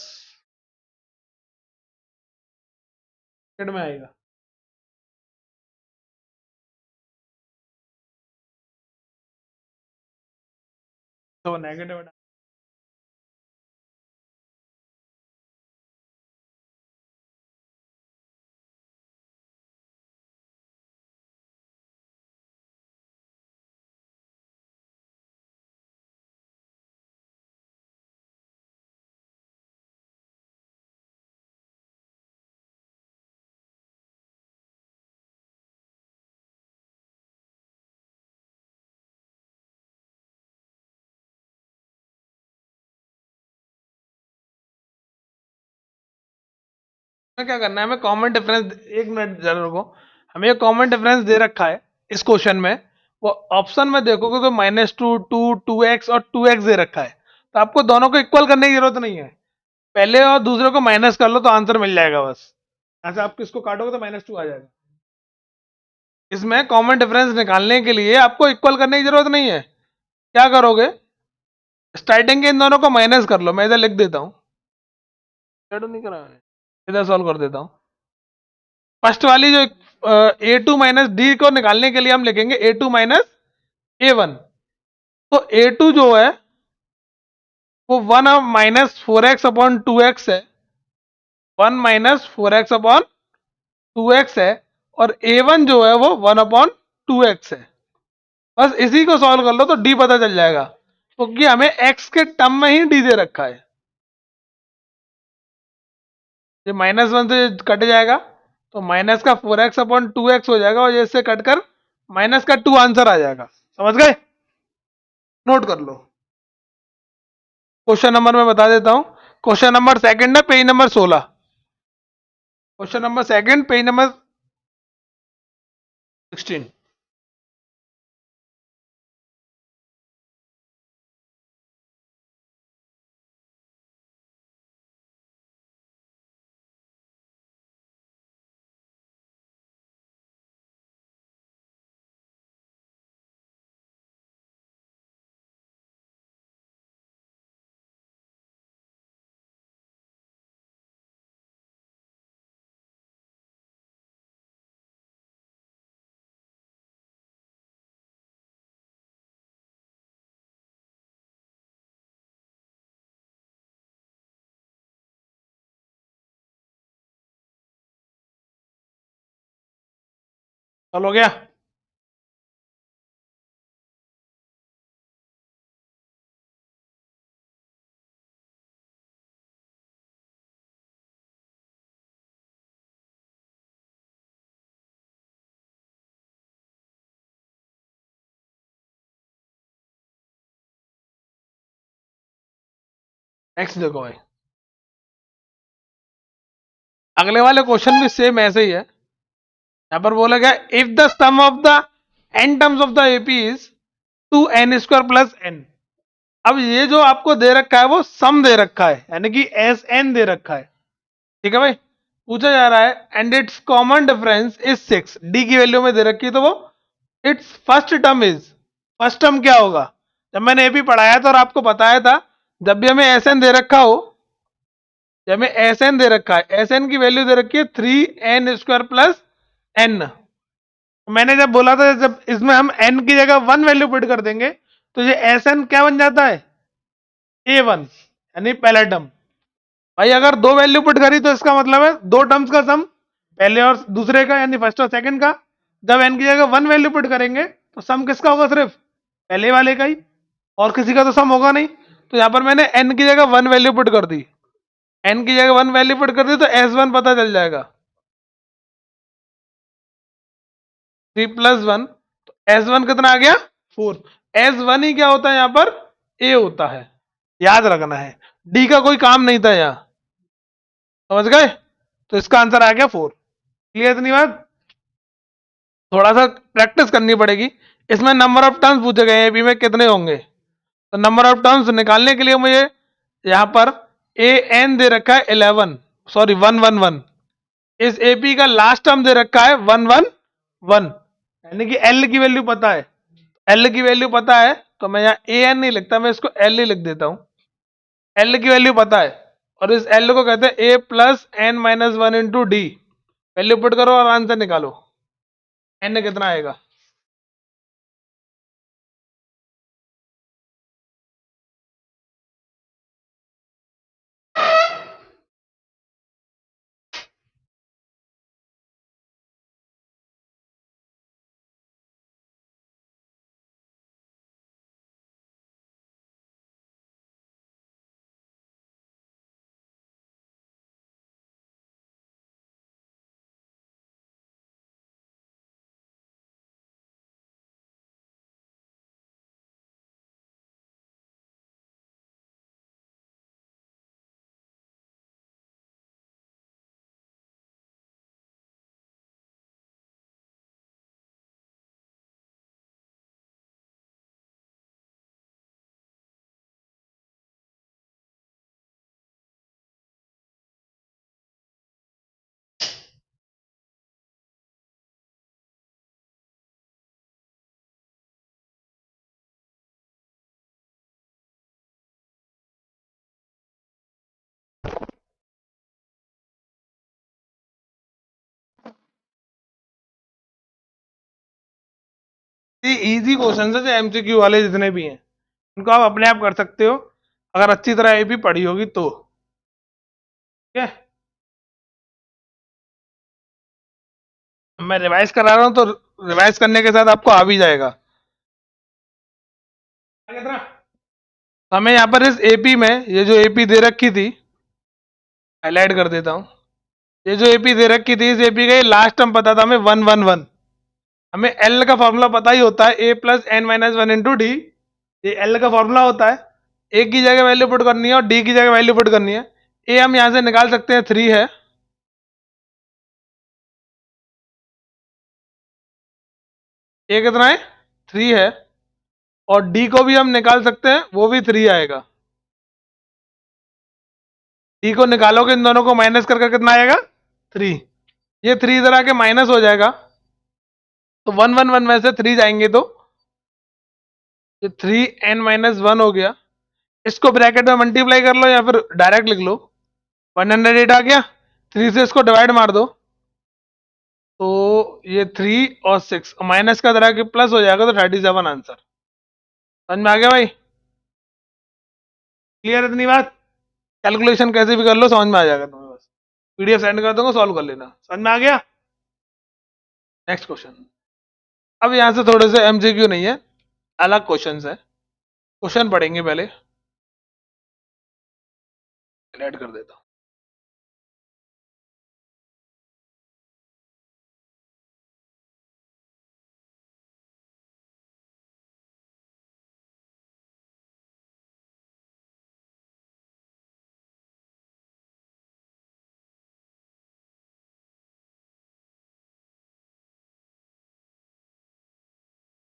सेकंड में आएगा, तो नेगेटिव। में क्या करना है, हमें कॉमन डिफरेंस, एक मिनट जरूर रुको, हमें ये कॉमन डिफरेंस दे रखा है इस क्वेश्चन में, वो ऑप्शन में देखोगे तो -2 2 2x और 2x दे रखा है, तो आपको दोनों को इक्वल करने की जरूरत नहीं है, पहले और दूसरे को माइनस कर लो तो आंसर मिल जाएगा बस, यहाँ से आप किसको काटोगे तो -2 आ जाएगा। इसमें कॉमन डिफरेंस निकालने के लिए आपको इक्वल करने की जरूरत नहीं है, क्या करोगे, स्टार्टिंग के इन दोनों को माइनस कर लो, मैं इधर लिख देता हूँ, नहीं करा है, इधर सॉल्व कर देता हूँ। फर्स्ट वाली जो ए टू माइनस डी को निकालने के लिए हम लिखेंगे ए टू माइनस ए वन, तो ए टू जो है वो 1 -4x/2x है, 1 -4x/2x है, और ए वन जो है वो 1/2x है। बस इसी को सॉल्व कर लो तो डी पता चल जाएगा, क्योंकि हमें एक्स के टर्म में ही डी दे रखा है, ये -1 से कट जाएगा, तो माइनस का 4x/2x हो जाएगा और इससे कटकर माइनस का 2 आंसर आ जाएगा। समझ गए? नोट कर लो। क्वेश्चन नंबर मैं बता देता हूं। क्वेश्चन नंबर सेकंड है, page number 16। Question number second, page number 16। चलो हो गया? नेक्स्ट देखो भाई, अगले वाले क्वेश्चन भी सेम ऐसे ही है। यहां पर बोला गया if the sum of the N terms of the AP is 2n² + n। अब ये जो आपको दे रखा है वो सम दे रखा है, यानी कि एस एन दे रखा है। ठीक है भाई, पूछा जा रहा है and it's common difference is 6। D की वैल्यू में दे रखी है, तो वो it's first term is, first term क्या होगा? जब मैंने एपी पढ़ाया था और आपको बताया था, जब भी हमें एस एन दे रखा हो, जब हमें एस एन दे रखा है, एस एन की वैल्यू दे रखी है 3n² + n। मैंने जब बोला था जब इसमें हम n की जगह 1 वैल्यू पुट कर देंगे तो ये एस एन क्या बन जाता है? a1, यानी पहला टर्म। भाई अगर दो वैल्यू पुट करी तो इसका मतलब है दो टर्म्स का सम, पहले और दूसरे का, यानी फर्स्ट और सेकंड का। जब n की जगह 1 वैल्यू पुट करेंगे तो सम किसका होगा? सिर्फ पहले वाले का ही, और किसी का तो सम होगा नहीं। तो यहां पर मैंने n की जगह 1 वैल्यू पुट कर दी, n की जगह 1 वैल्यू पुट कर दी तो s1 पता चल जाएगा, 3 + 1। तो s1 कितना आ गया? 4। s1 ही क्या होता है यहां पर? a होता है, याद रखना है। d का कोई काम नहीं था यहां। समझ गए? तो इसका आंसर आ गया 4। क्लियर इतनी बात? थोड़ा सा प्रैक्टिस करनी पड़ेगी। इसमें नंबर ऑफ टर्म्स पूछे गए हैं एपी में कितने होंगे, तो नंबर ऑफ टर्म्स निकालने के लिए मुझे यहां पर ए एन दे रखा है 11, सॉरी 111। इस एपी का लास्ट टर्म दे रखा है 111, यानी कि एल की वैल्यू पता है। एल की वैल्यू पता है तो मैं यहाँ ए एन नहीं लिखता, मैं इसको एल ही लिख देता हूं। एल की वैल्यू पता है और इस एल को कहते हैं a + n - 1 × d। Value put करो और आंसर निकालो, एन कितना आएगा? इजी क्वेश्चन है जो एमसीक्यू वाले जितने भी हैं उनको आप अपने आप कर सकते हो, अगर अच्छी तरह एपी पढ़ी होगी तो। ठीक है, मैं रिवाइज करा रहा हूं तो रिवाइज करने के साथ आपको आ भी जाएगा। हमें यहाँ पर इस एपी में ये जो एपी दे रखी थी, हाईलाइट कर देता हूं। ये जो एपी दे रखी थी, इस एपी का लास्ट टर्म पता था हमें 111। हमें एल का फॉर्मूला पता ही होता है, A plus N minus one into D. ये एल का फॉर्मूला होता है। ए की जगह वैल्यू पुट करनी है और डी की जगह वैल्यू पुट करनी है। ए हम यहां से निकाल सकते हैं, 3 है। ए कितना है? 3 है। और डी को भी हम निकाल सकते हैं, वो भी 3 आएगा। डी को निकालोगे, इन दोनों को माइनस करके कितना आएगा? 3। ये 3 इधर आके माइनस हो जाएगा, तो 111 में से 3 जाएंगे तो ये 3n-1 हो गया। इसको ब्रैकेट में मल्टीप्लाई कर लो या फिर डायरेक्ट लिख लो। 108 आ गया। 3 से इसको डिवाइड मार दो, तो ये 3 और 6 माइनस का तरह के प्लस हो जाएगा, तो 37 आंसर। समझ में आ गया भाई? क्लियर इतनी बात? कैलकुलेशन कैसे भी कर लो, समझ में आ जाएगा तुम्हें। बस पीडीएफ सेंड कर दूंगा, सॉल्व कर लेना। समझ में आ गया? Next question. अब यहां से थोड़े से एमसीक्यू नहीं है, अलग क्वेश्चन है। क्वेश्चन पढ़ेंगे पहले, ऐड कर देता हूं।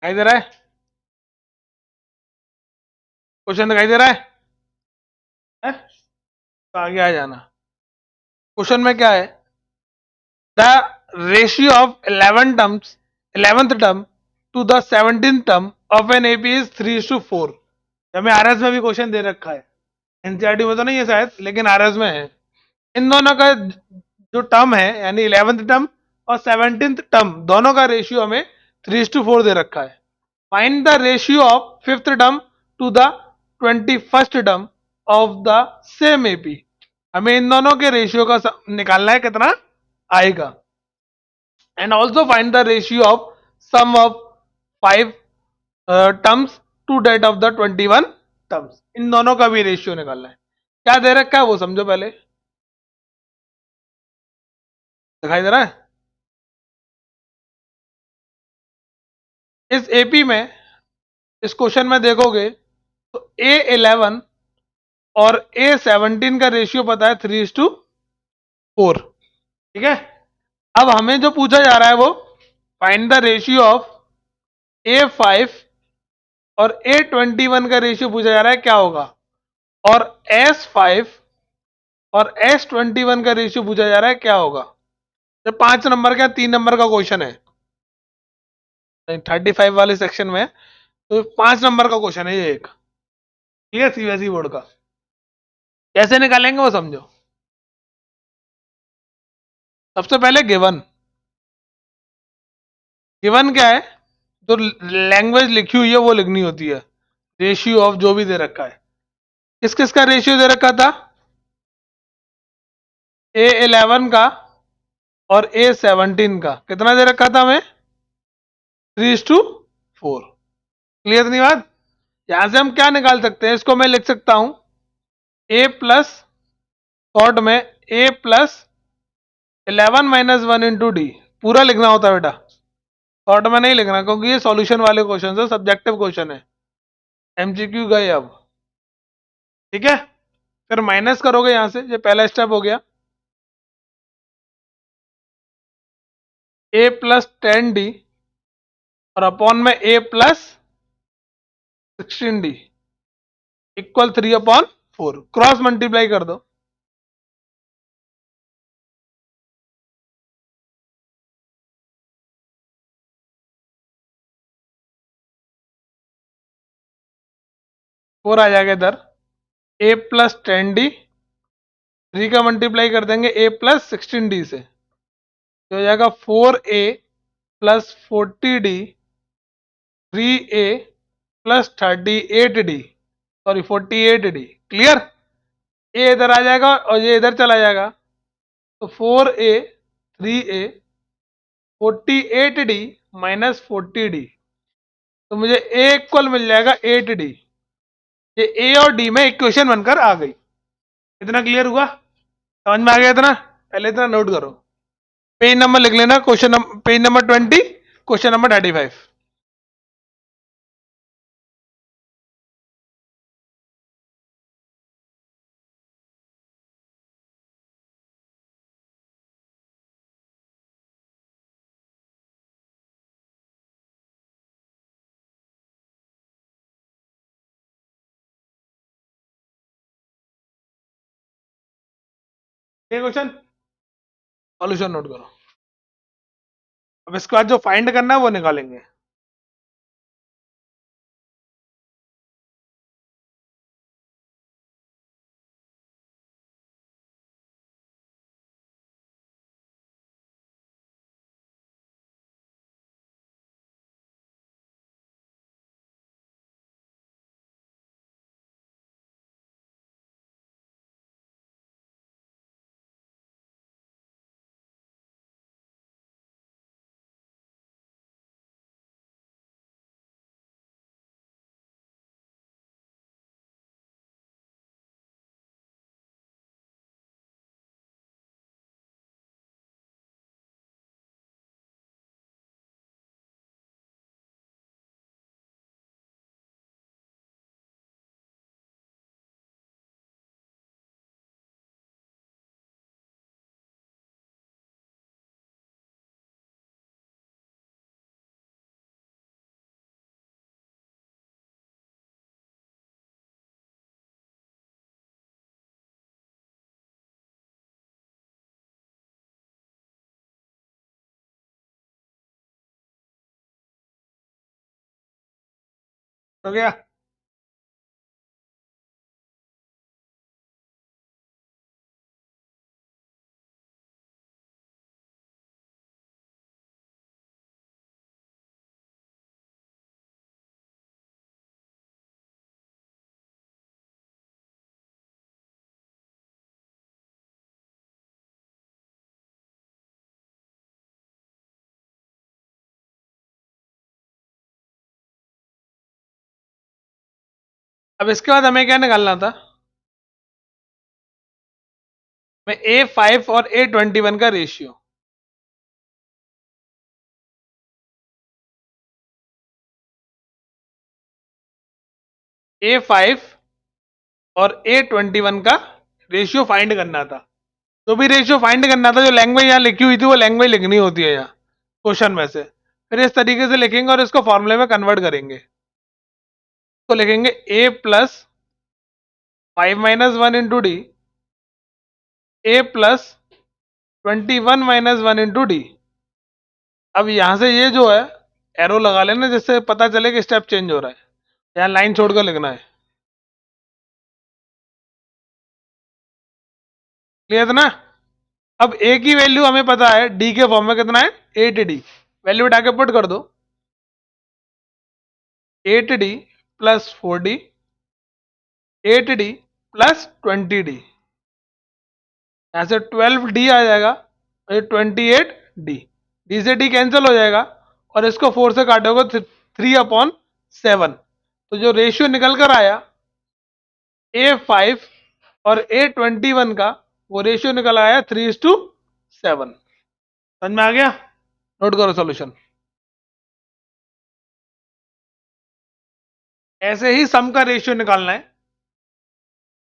दिखाई दे रहा है? क्वेश्चन दिखाई दे रहा है? तो आगे आ जाना। क्वेश्चन में क्या है? The ratio of 11th term to the 17th term of an AP is 3:4। हमें आरएस में भी क्वेश्चन दे रखा है, एनसीईआरटी में तो नहीं है शायद, लेकिन आरएस में है। इन दोनों का जो टर्म है, यानी 11th टर्म और 17th टर्म, दोनों का रेशियो हमें 3:4 दे रखा है। Find the ratio of 5th term to the 21st term of the same AP. हमें इन दोनों के रेशियो का निकालना है, कितना आएगा। And also find the ratio of sum of 5 terms to that of the 21 terms. इन दोनों का भी रेशियो निकालना है। क्या दे रखा है वो समझो पहले। दिखाई दे रहा है? इस एपी में, इस क्वेश्चन में देखोगे तो A11 और A17 का रेशियो पता है 3:4। ठीक है। अब हमें जो पूछा जा रहा है वो find the ratio of A5 और A21 का रेशियो पूछा जा रहा है, क्या होगा। और S5 और S21 का रेशियो पूछा जा रहा है, क्या होगा। जब 5 नंबर का 3 नंबर का क्वेश्चन है, 35 वाले सेक्शन में, तो 5 नंबर का क्वेश्चन है ये एक। क्लियर? सीबीएसई बोर्ड का। कैसे निकालेंगे वो समझो। सबसे पहले गिवन। गिवन क्या है? जो लैंग्वेज लिखी हुई है वो लिखनी होती है। रेशियो ऑफ जो भी दे रखा है, किस किस का रेशियो दे रखा था? A11 का और A17 का कितना दे रखा था हमें? 3:4। क्लियर नहीं बात? यहां से हम क्या निकाल सकते हैं, इसको मैं लिख सकता हूं A प्लस, शॉर्ट में A प्लस 11-1 इंटू डी। पूरा लिखना होता है बेटा, शॉर्ट में नहीं लिखना, क्योंकि ये सॉल्यूशन वाले क्वेश्चन है, सब्जेक्टिव क्वेश्चन है। एमसीक्यू गए अब। ठीक है। फिर माइनस करोगे यहां से, ये पहला स्टेप हो गया। A प्लस 10D और अपॉन में A plus 16D equal 3/4। Cross multiply कर दो। फोर आ जाएगा इधर। A प्लस 10D, 3 का मल्टीप्लाई कर देंगे A प्लस 16D से, तो हो जाएगा 4A plus 40D, 3A plus 38D, sorry 48D। Clear? A इधर आ जाएगा और ये इधर चला जाएगा, तो 4A 3A 48D minus 40D, तो मुझे A इक्वल मिल जाएगा 8D। ये A और D में इक्वेशन बनकर आ गई। इतना क्लियर हुआ? समझ में आ गया इतना? पहले इतना नोट करो। पेज नंबर लिख लेना, पेज नंबर 20, क्वेश्चन नंबर 35। ये क्वेश्चन सॉल्यूशन नोट करो। अब इसके बाद जो फाइंड करना है वो निकालेंगे। हो गया। अब इसके बाद हमें क्या निकालना था? मैं A5 और A21 का रेशियो। A5 और A21 का रेशियो फाइंड करना था। जो भी रेशियो फाइंड करना था, जो लैंग्वेज यहाँ लिखी हुई थी वो लैंग्वेज लिखनी होती है यहाँ क्वेश्चन में से। फिर इस तरीके से लिखेंगे और इसको फॉर्मूले में कन्वर्ट करेंगे। तो लिखेंगे A+5 - 1 × D, A+21 - 1 × D। अब यहां से ये जो है एरो लगा लेना, जिससे पता चले कि स्टेप चेंज हो रहा है। यहाँ लाइन छोड़कर लिखना है। क्लियर था ना? अब ए की वैल्यू हमें पता है, डी के फॉर्म में कितना है, 8D। वैल्यू उठा के पुट कर दो। 8D + 4D, 8D + 20D, यहां से 12D आ जाएगा, और 28D। डी से डी कैंसिल हो जाएगा, और इसको 4 से काटोगे 3/7। तो जो रेशियो निकल कर आया A5 और A21 का, वो रेशियो निकल आया 3:7। समझ में आ गया? नोट करो सॉल्यूशन। ऐसे ही सम का रेशियो निकालना है।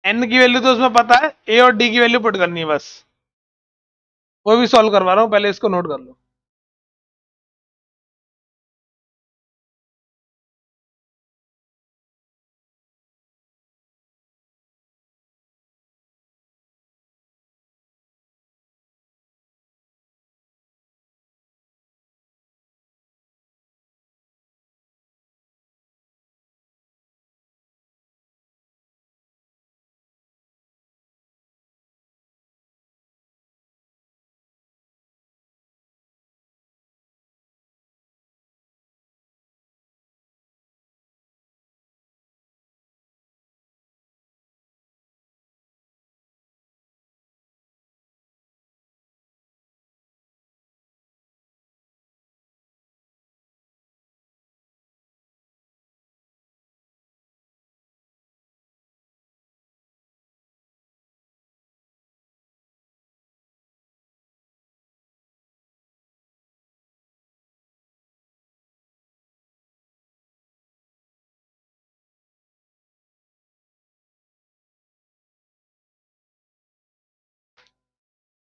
एन की वैल्यू तो उसमें पता है, ए और डी की वैल्यू पुट करनी है बस। वो भी सॉल्व करवा रहा हूं, पहले इसको नोट कर लो।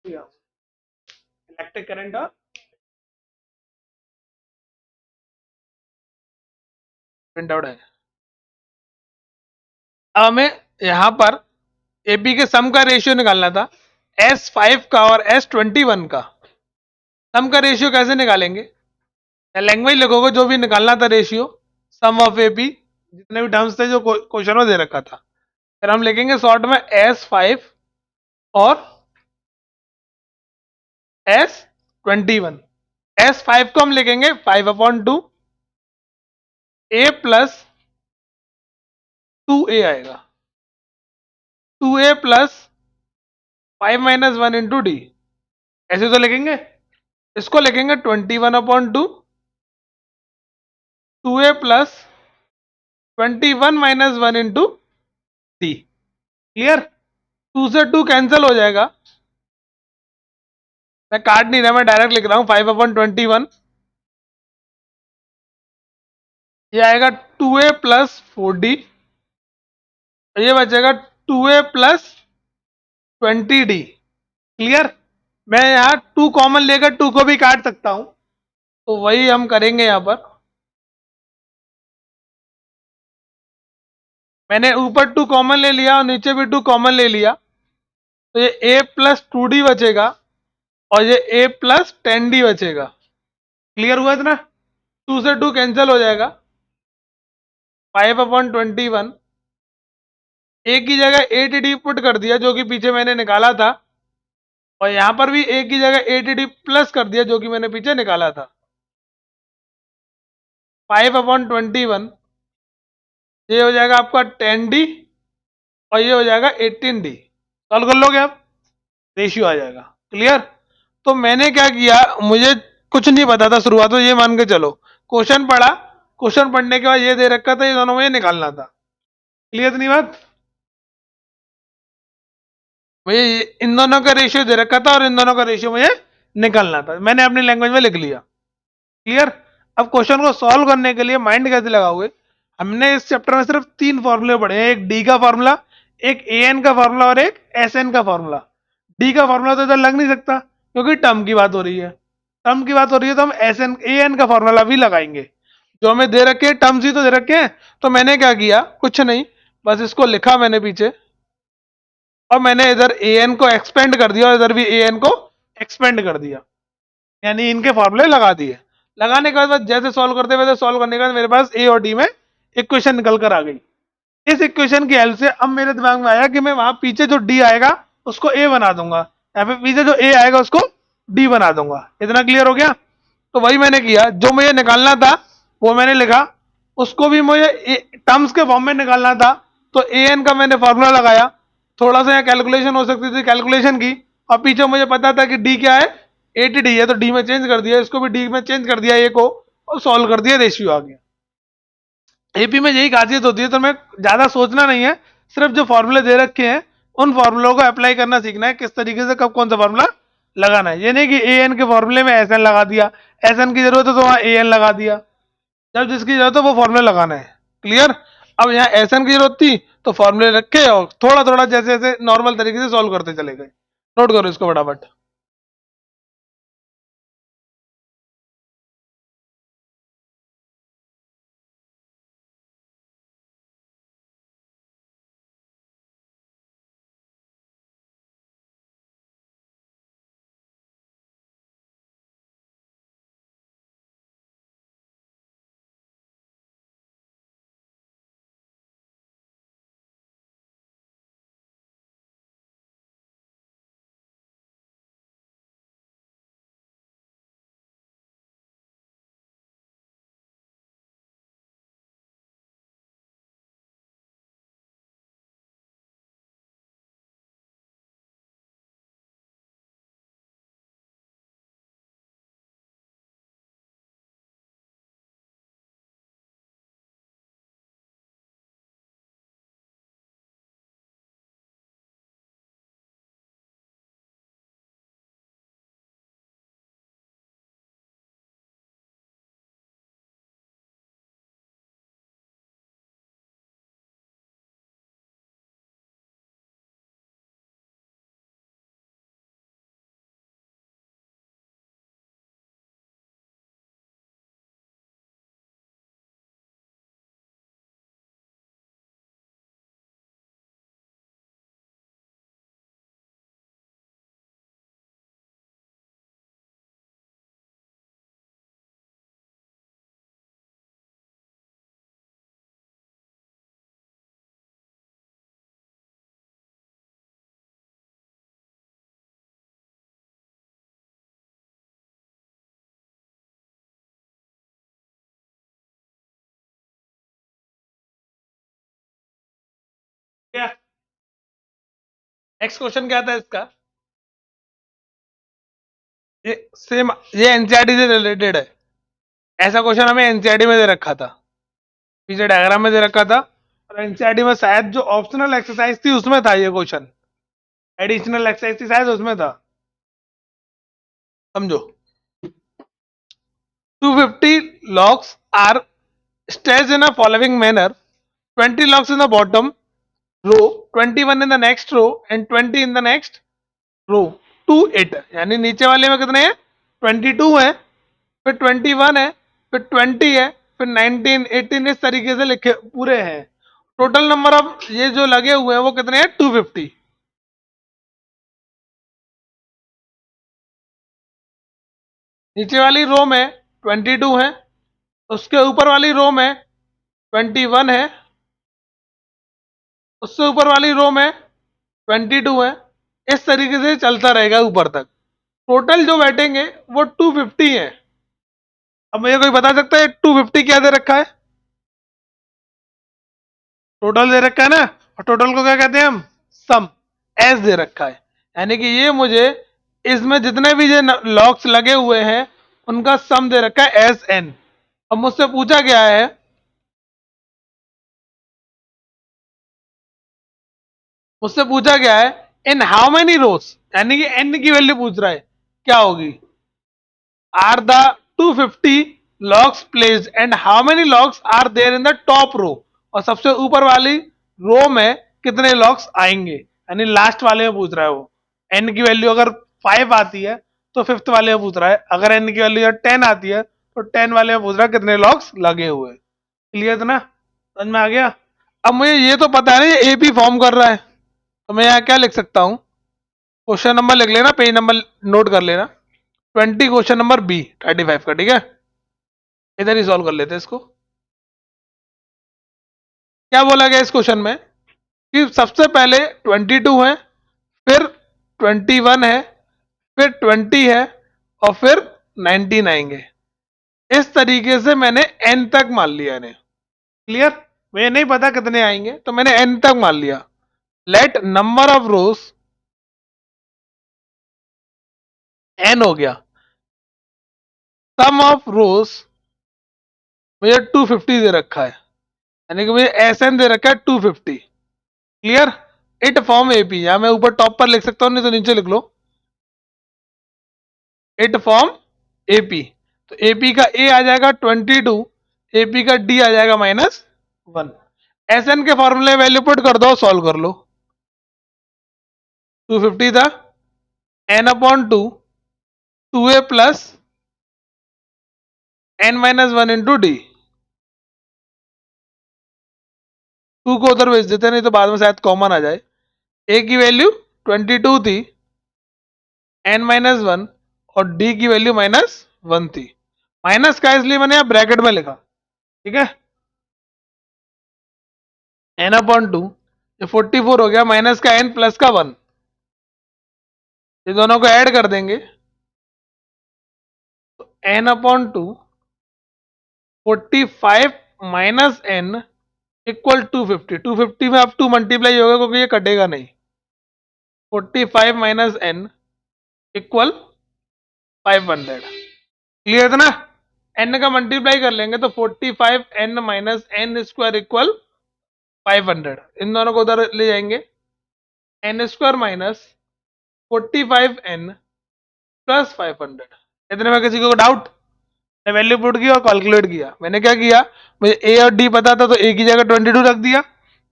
इलेक्ट्रिक करंट और प्रिंट आउट है। अब हमें यहाँ पर एपी के सम का रेशियो निकालना था, S5 का और S21 का। सम का रेशियो कैसे निकालेंगे, या लैंग्वेज लिखोगे जो भी निकालना था रेशियो, सम ऑफ एपी जितने भी टर्म्स थे जो क्वेश्चन में दे रखा था, फिर हम लिखेंगे शॉर्ट में S5 और S21। S5 को हम लिखेंगे 5/2, A प्लस 2A आएगा, 2A प्लस 5-1 डी, ऐसे तो लिखेंगे। इसको लिखेंगे 21/2, 2A प्लस 21-1 क्लियर। 2 से 2 कैंसिल हो जाएगा, मैं काट नहीं रहा, मैं डायरेक्ट लिख रहा हूं 5/21। ये आएगा 2A प्लस 4D, ये बचेगा 2A प्लस 20D क्लियर। मैं यहाँ 2 कॉमन लेकर 2 को भी काट सकता हूं, तो वही हम करेंगे यहां पर। मैंने ऊपर 2 कॉमन ले लिया और नीचे भी 2 कॉमन ले लिया, तो ये A प्लस 2D बचेगा और ये A प्लस 10D बचेगा। क्लियर हुआ इतना, 2 से 2 कैंसिल हो जाएगा, 5/21। ए की जगह 8D पुट कर दिया जो कि पीछे मैंने निकाला था, और यहां पर भी ए की जगह 8D प्लस कर दिया जो कि मैंने पीछे निकाला था। 5/21 ये हो जाएगा आपका 10D और ये हो जाएगा 18D। सॉल्व कर लोगे आप, रेशियो आ जाएगा। क्लियर। तो मैंने क्या किया, मुझे कुछ नहीं पता था शुरुआत में, ये मान के चलो क्वेश्चन पढ़ा, क्वेश्चन पढ़ने के बाद ये दे रखा था, ये दोनों में निकालना था। क्लियर नहीं बात, मुझे इन दोनों का रेशियो दे रखा था और इन दोनों का रेशियो मुझे निकालना था, मैंने अपनी लैंग्वेज में लिख लिया। क्लियर। अब क्वेश्चन को सॉल्व करने के लिए माइंड कैसे लगाओगे, हमने इस चैप्टर में सिर्फ 3 फॉर्मूले पढ़े हैं, एक डी का फॉर्मूला, एक ए एन का फॉर्मूला और एक एस एन का फॉर्मूला। डी का फॉर्मूला तो इधर लग नहीं सकता क्योंकि टर्म की बात हो रही है, टर्म की बात हो रही है तो हम एस एन ए एन का फॉर्मूला भी लगाएंगे। जो हमें दे रखे हैं टर्म्स ही तो दे रखे हैं, तो मैंने क्या किया, कुछ नहीं, बस इसको लिखा मैंने पीछे, और मैंने इधर ए एन को एक्सपेंड कर दिया और इधर भी ए एन को एक्सपेंड कर दिया, यानी इनके फॉर्मूले लगा दिए। लगाने के बाद जैसे सॉल्व करते वैसे सॉल्व करने के बाद मेरे पास ए और डी में इक्वेशन निकल कर आ गई। इस इक्वेशन की हेल्प से अब मेरे दिमाग में आया कि मैं वहां पीछे जो डी आएगा उसको ए बना दूंगा, या फिर पीछे जो ए आएगा उसको डी बना दूंगा। इतना क्लियर हो गया। तो वही मैंने किया, जो मुझे निकालना था वो मैंने लिखा, उसको भी मुझे टर्म्स के फॉर्म में निकालना था, तो ए एन का मैंने फॉर्मूला लगाया। थोड़ा सा यहाँ कैलकुलेशन हो सकती थी, कैलकुलेशन की, और पीछे मुझे पता था कि डी क्या है, 80D है, तो डी में चेंज कर दिया, इसको भी डी में चेंज कर दिया ए को, और सॉल्व कर दिया, रेशियो आ गया। एपी में यही खासियत होती है, तो मैं ज्यादा सोचना नहीं है, सिर्फ जो फॉर्मूले दे रखे हैं उन फॉर्मूलों को अप्लाई करना सीखना है, किस तरीके से कब कौन सा फॉर्मूला लगाना है। ये नहीं कि ए एन के फॉर्मूले में एस एन लगा दिया, एस एन की जरूरत है तो वहां ए एन लगा दिया, जब जिसकी जरूरत है वो फॉर्मूला लगाना है। क्लियर। अब यहाँ एस एन की जरूरत थी तो फॉर्मूले रखे और थोड़ा थोड़ा जैसे जैसे नॉर्मल तरीके से सॉल्व करते चले गए। नोट करो इसको फटाफट। नेक्स्ट क्वेश्चन क्या था इसका? ये सेम, ये एनसीईआरटी से रिलेटेड है। ऐसा क्वेश्चन हमें एनसीईआरटी में दे रखा था, पीछे डायग्राम में दे रखा था, और एनसीईआरटी में शायद जो ऑप्शनल एक्सरसाइज थी उसमें था ये क्वेश्चन। एडिशनल एक्सरसाइज थी शायद, उसमें था। समझो, 250 logs are staged in a following manner: 20 logs in the bottom row, 21 in the next row, and 20 in the next row to it। यानी नीचे वाले में कितने हैं? 22 है, फिर 21 है, फिर 20 है, फिर 19, 18, इस तरीके से लिखे पूरे हैं। टोटल नंबर ऑफ ये जो लगे हुए हैं वो कितने हैं? 250। नीचे वाली रो में 22 है, उसके ऊपर वाली रो में 21 है, उससे ऊपर वाली रो में 22 है। इस तरीके से चलता रहेगा ऊपर तक। टोटल जो बैठेंगे वो 250 है। अब मुझे कोई बता सकता है 250 क्या दे रखा है? टोटल दे रखा है ना, और टोटल को क्या कहते हैं हम? सम। एस दे रखा है, यानी कि ये मुझे इसमें जितने भी ये लॉक्स लगे हुए हैं उनका सम दे रखा है एस एन। अब मुझसे पूछा गया है, मुझसे पूछा गया है इन हाउ मेनी रोज, यानी कि एन की वैल्यू पूछ रहा है, क्या होगी? Are the 250 locks placed and how many locks are there in the top row, और सबसे ऊपर वाली रो में कितने लॉक्स आएंगे, यानी लास्ट वाले में पूछ रहा है वो। एन की वैल्यू अगर 5 आती है तो फिफ्थ वाले में पूछ रहा है, अगर एन की वैल्यू 10 आती है तो 10 वाले में पूछ रहा है कितने लॉक्स लगे हुए। क्लियर था ना? समझ में आ गया? अब मुझे ये तो पता है ना ये एपी फॉर्म कर रहा है, तो मैं यहाँ क्या लिख सकता हूँ? क्वेश्चन नंबर लिख लेना, पेज नंबर नोट कर लेना। 20 क्वेश्चन नंबर बी 35 का, ठीक है? इधर ही सॉल्व कर लेते हैं इसको। क्या बोला गया इस क्वेश्चन में कि सबसे पहले 22 है, फिर 21 है, फिर 20 है, और फिर 19 आएंगे। इस तरीके से मैंने एन तक मान लिया इन्हें। क्लियर? मुझे नहीं पता कितने आएंगे, तो मैंने एन तक मान लिया। Let number of rows n हो गया, सम ऑफ रोज मुझे 250 दे रखा है, यानी कि मुझे एस एन दे रखा है 250। क्लियर? इट फॉर्म एपी, या मैं ऊपर टॉप पर लिख सकता हूं, नहीं तो नीचे लिख लो, इट फॉर्म एपी। तो एपी का ए आ जाएगा 22, एपी का डी आ जाएगा -1। एस एन के फॉर्मूले वैल्यू पुट कर दो, सॉल्व कर लो। 250 था, n upon 2, 2a plus n-1 into d. 2 को उधर भेज देते, नहीं तो बाद में शायद कॉमन आ जाए। ए की वैल्यू 22 थी, n-1, और डी की वैल्यू -1 थी। माइनस का इसलिए मैंने यहां ब्रैकेट में लिखा, ठीक है? n अपॉन 2, ये 44 हो गया, माइनस का n प्लस का 1, ये दोनों को ऐड कर देंगे तो n upon 2, 45 minus n equal 250। 250 में अब 2 मल्टीप्लाई होगा क्योंकि ये कटेगा नहीं। 45 माइनस n इक्वल 500। क्लियर था ना? n का मल्टीप्लाई कर लेंगे तो 45 n minus n square equal 500। इन दोनों को उधर ले जाएंगे, n square minus 45 n plus 500। इतने में किसी को डाउट? मैंने वैल्यू पुट किया और कैलकुलेट किया। मैंने क्या किया, मुझे ए और डी पता था तो ए की जगह 22 रख दिया,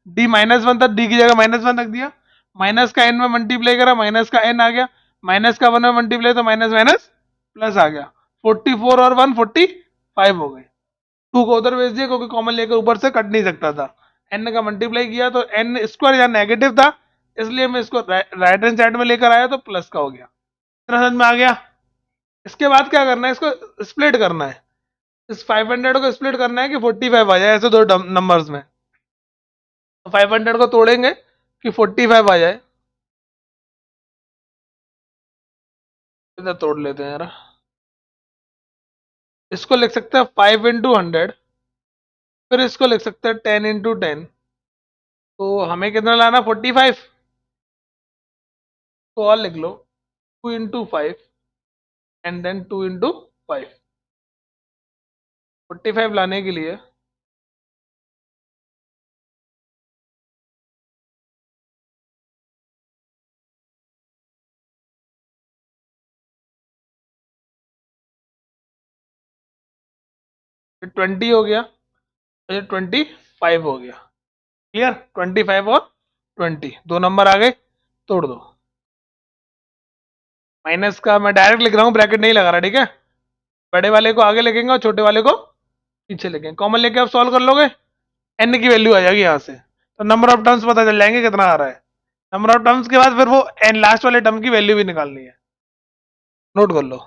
डी -1 था, डी की जगह -1 रख दिया, माइनस का एन में मल्टीप्लाई करा, माइनस का एन आ गया, माइनस का 1 में मल्टीप्लाई तो माइनस माइनस प्लस आ गया। 44 और 1 45 हो गए। 2 को उधर भेज दिया क्योंकि कॉमन लेकर ऊपर से कट नहीं सकता था। एन का मल्टीप्लाई किया तो एन स्क्वायर या नेगेटिव था, इसलिए मैं इसको राइट हैंड साइड में लेकर आया तो प्लस का हो गया। इतना समझ में आ गया? इसके बाद क्या करना है, इसको स्प्लिट करना है। इस 500 को स्प्लिट करना है कि 45 आ जाए, ऐसे दो नंबर्स में। तो 500 को तोड़ेंगे कि 45 आ जाए। इधर तोड़ लेते हैं यार। इसको लिख सकते हैं 5 इंटू 100, फिर इसको लिख सकते हैं 10 इंटू 10। तो हमें कितना लाना? 45। तो और लिख लो 2 into 5 एंड देन 2 into 5। 45 लाने के लिए 20 हो गया, ये 25 हो गया। क्लियर, 25 और 20 दो नंबर आ गए, तोड़ दो। माइनस का मैं डायरेक्ट लिख रहा हूँ, ब्रैकेट नहीं लगा रहा, ठीक है। बड़े वाले को आगे लिखेंगे और छोटे वाले को पीछे लिखेंगे। कॉमन लेके आप सॉल्व कर लोगे, एन की वैल्यू आ जाएगी यहाँ से, तो नंबर ऑफ टर्म्स पता चल जाएंगे कितना आ रहा है। नंबर ऑफ टर्म्स के बाद फिर वो एन लास्ट वाले टर्म की वैल्यू भी निकालनी है। नोट कर लो।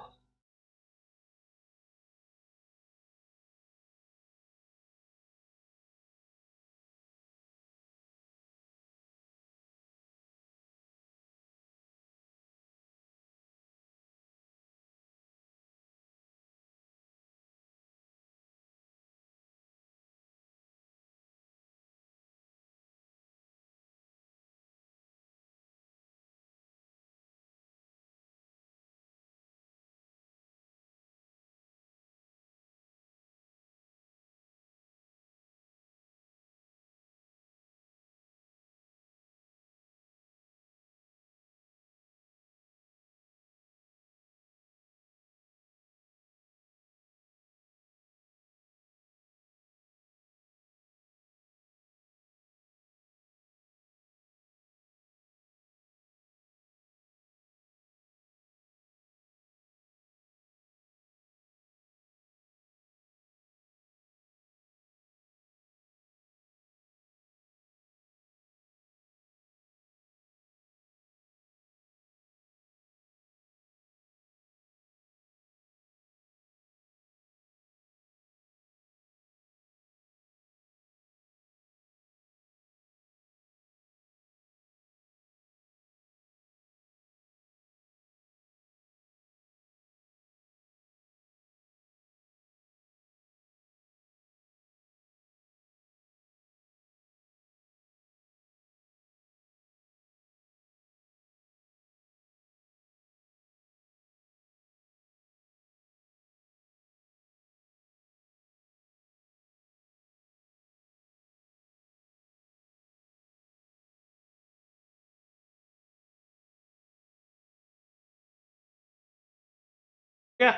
क्या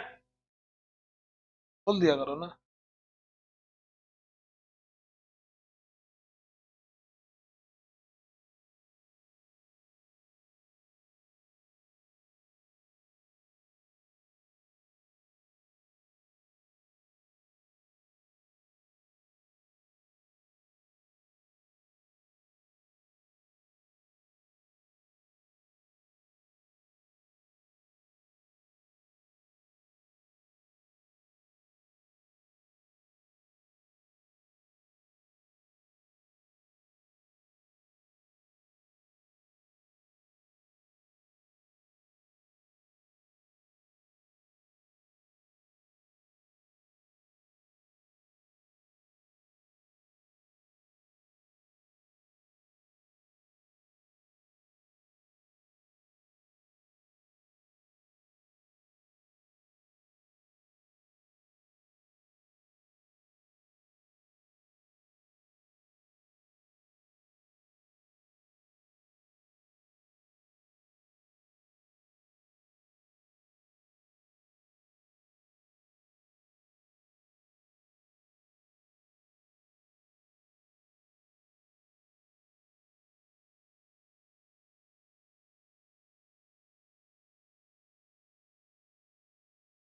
बोल दिया करो ना।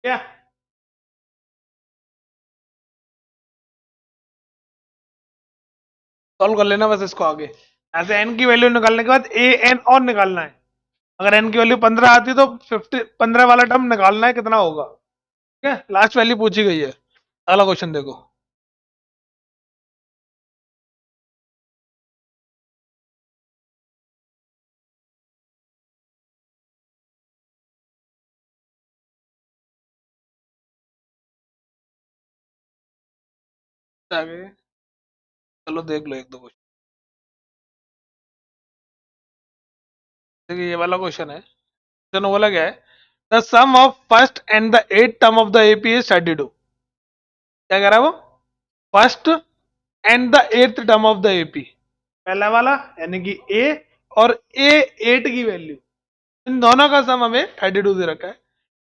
क्या सॉल्व कर लेना बस इसको आगे। ऐसे एन की वैल्यू निकालने के बाद ए एन और निकालना है। अगर एन की वैल्यू 15 आती तो 15 वाला टर्म निकालना है कितना होगा। ठीक है, लास्ट वैल्यू पूछी गई है। अगला क्वेश्चन देखो। आगे चलो देख लो एक दो क्वेश्चन। देखिए ये वाला क्वेश्चन है, क्वेश्चन बोला गया है the sum of first and the eight term of the AP is 32। क्या कह रहा है वो? First and the eight term of the AP, पहला वाला यानी कि ए और ए एट की वैल्यू, इन दोनों का सम हमें 32 दे रखा है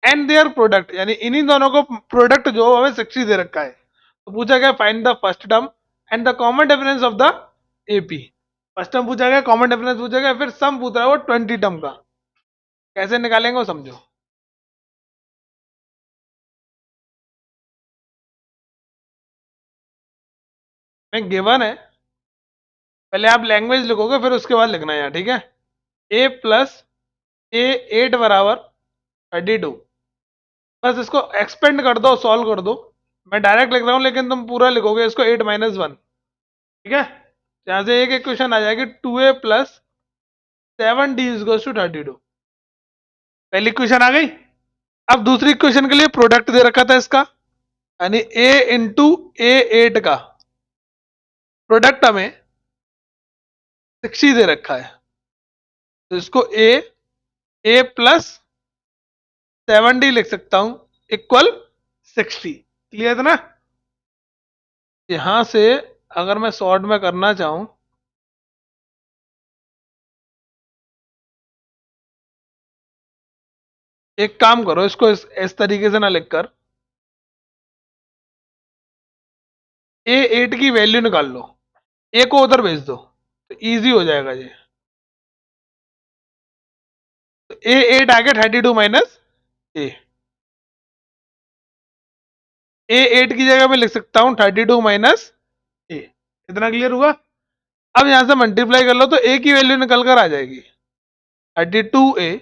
एंड देयर प्रोडक्ट, यानी इन्हीं दोनों को प्रोडक्ट जो हमें 60 दे रखा है। तो पूछा गया find the first term and the common difference of the AP. First term पूछा गया, कॉमन डिफरेंस पूछा गया, फिर सम पूछ रहा है वो 20 टर्म का। कैसे निकालेंगे वो समझो। में गिवन है, पहले आप लैंग्वेज लिखोगे फिर उसके बाद लिखना है यहाँ, ठीक है। ए प्लस ए एट बराबर 32। बस इसको एक्सपेंड कर दो, सॉल्व कर दो। मैं डायरेक्ट लिख रहा हूँ लेकिन तुम पूरा लिखोगे इसको 8 - 1, ठीक है। यहाँ से एक इक्वेशन आ जाएगी 2a plus 7d is to 32। पहली इक्वेशन आ गई। अब दूसरी इक्वेशन के लिए प्रोडक्ट दे रखा था इसका, यानी a इंटू ए एट का प्रोडक्ट हमें 60 दे रखा है। तो इसको ए प्लस 7d लिख सकता हूं इक्वल 60। क्लियर है ना? यहां से अगर मैं शॉर्ट में करना चाहूं, एक काम करो, इसको इस तरीके से ना लिखकर ए एट की वैल्यू निकाल लो, ए को उधर भेज दो तो इजी हो जाएगा ये। तो ए एट आ गया 32 माइनस ए। ए एट की जगह मैं लिख सकता हूं 32 माइनस ए। इतना क्लियर हुआ? अब यहां से मल्टीप्लाई कर लो तो ए की वैल्यू निकल कर आ जाएगी 32a,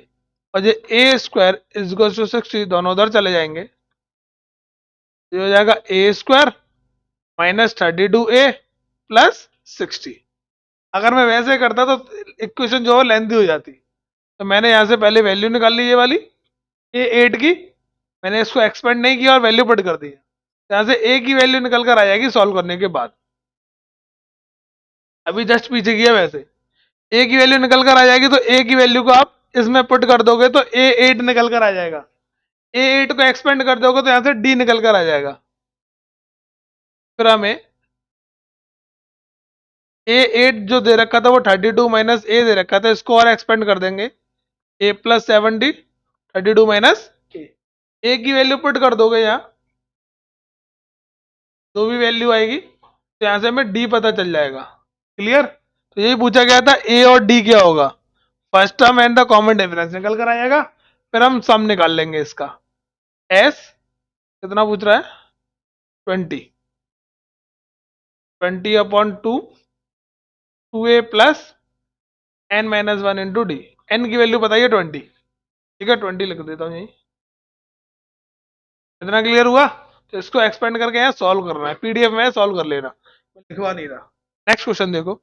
और ये ए स्क्वायर इज टू 60 दोनों उधर चले जाएंगे। ये हो जाएगा ए स्क्वायर माइनस 32a प्लस 60। अगर मैं वैसे करता तो इक्वेशन जो है लेंथी हो जाती। तो मैंने यहां से पहले वैल्यू निकाल ली ये वाली ए एट की, मैंने इसको एक्सपेंड नहीं किया और वैल्यू पुट कर दी। यहां से ए की वैल्यू निकल कर आ जाएगी सॉल्व करने के बाद। अभी जस्ट पीछे किया वैसे, ए की वैल्यू निकल कर आ जाएगी तो ए की वैल्यू को आप इसमें पुट कर दोगे तो ए एट निकल कर आ जाएगा। ए एट को एक्सपेंड कर दोगे तो यहां से डी निकल कर आ जाएगा। फिर हमें ए एट जो दे रखा था वो 32 माइनस ए दे रखा था, इसको और एक्सपेंड कर देंगे ए प्लस 7d 32 माइनस ए की वैल्यू पुट कर दोगे यहाँ, जो भी वैल्यू आएगी तो यहां से हमें डी पता चल जाएगा। क्लियर? तो यही पूछा गया था ए और डी क्या होगा, first term and the common difference निकल कर आएगा। फिर हम सम निकाल लेंगे इसका। एस कितना पूछ रहा है? 20, 20/2 2a plus n-1 into d. N की वैल्यू बताइए 20, ठीक है 20 लिख देता हूँ यही। इतना क्लियर हुआ? तो इसको एक्सपेंड करके यहाँ सॉल्व करना है, पीडीएफ में सॉल्व कर लेना, मैं लिखवा नहीं रहा। नेक्स्ट क्वेश्चन देखो,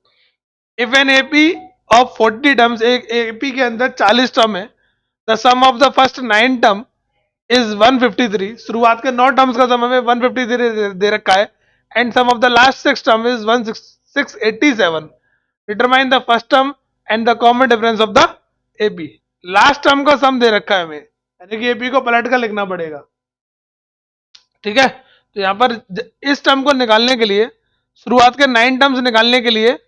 if an AP of 40 terms, एक एपी के अंदर 40 टर्म है, the sum of the first 9 term is 153। शुरुआत के 9 टर्म्स का सम हमें 153 दे रखा है and sum of the last 6 term is 687। Determine the first term and the common difference of the AP. Last term का सम दे रखा है हमें, यानी कि एपी को पलट कर लिखना पड़ेगा, ठीक है। तो यहां पर इस टर्म को निकालने के लिए, शुरुआत के 9 टर्म्स निकालने के लिए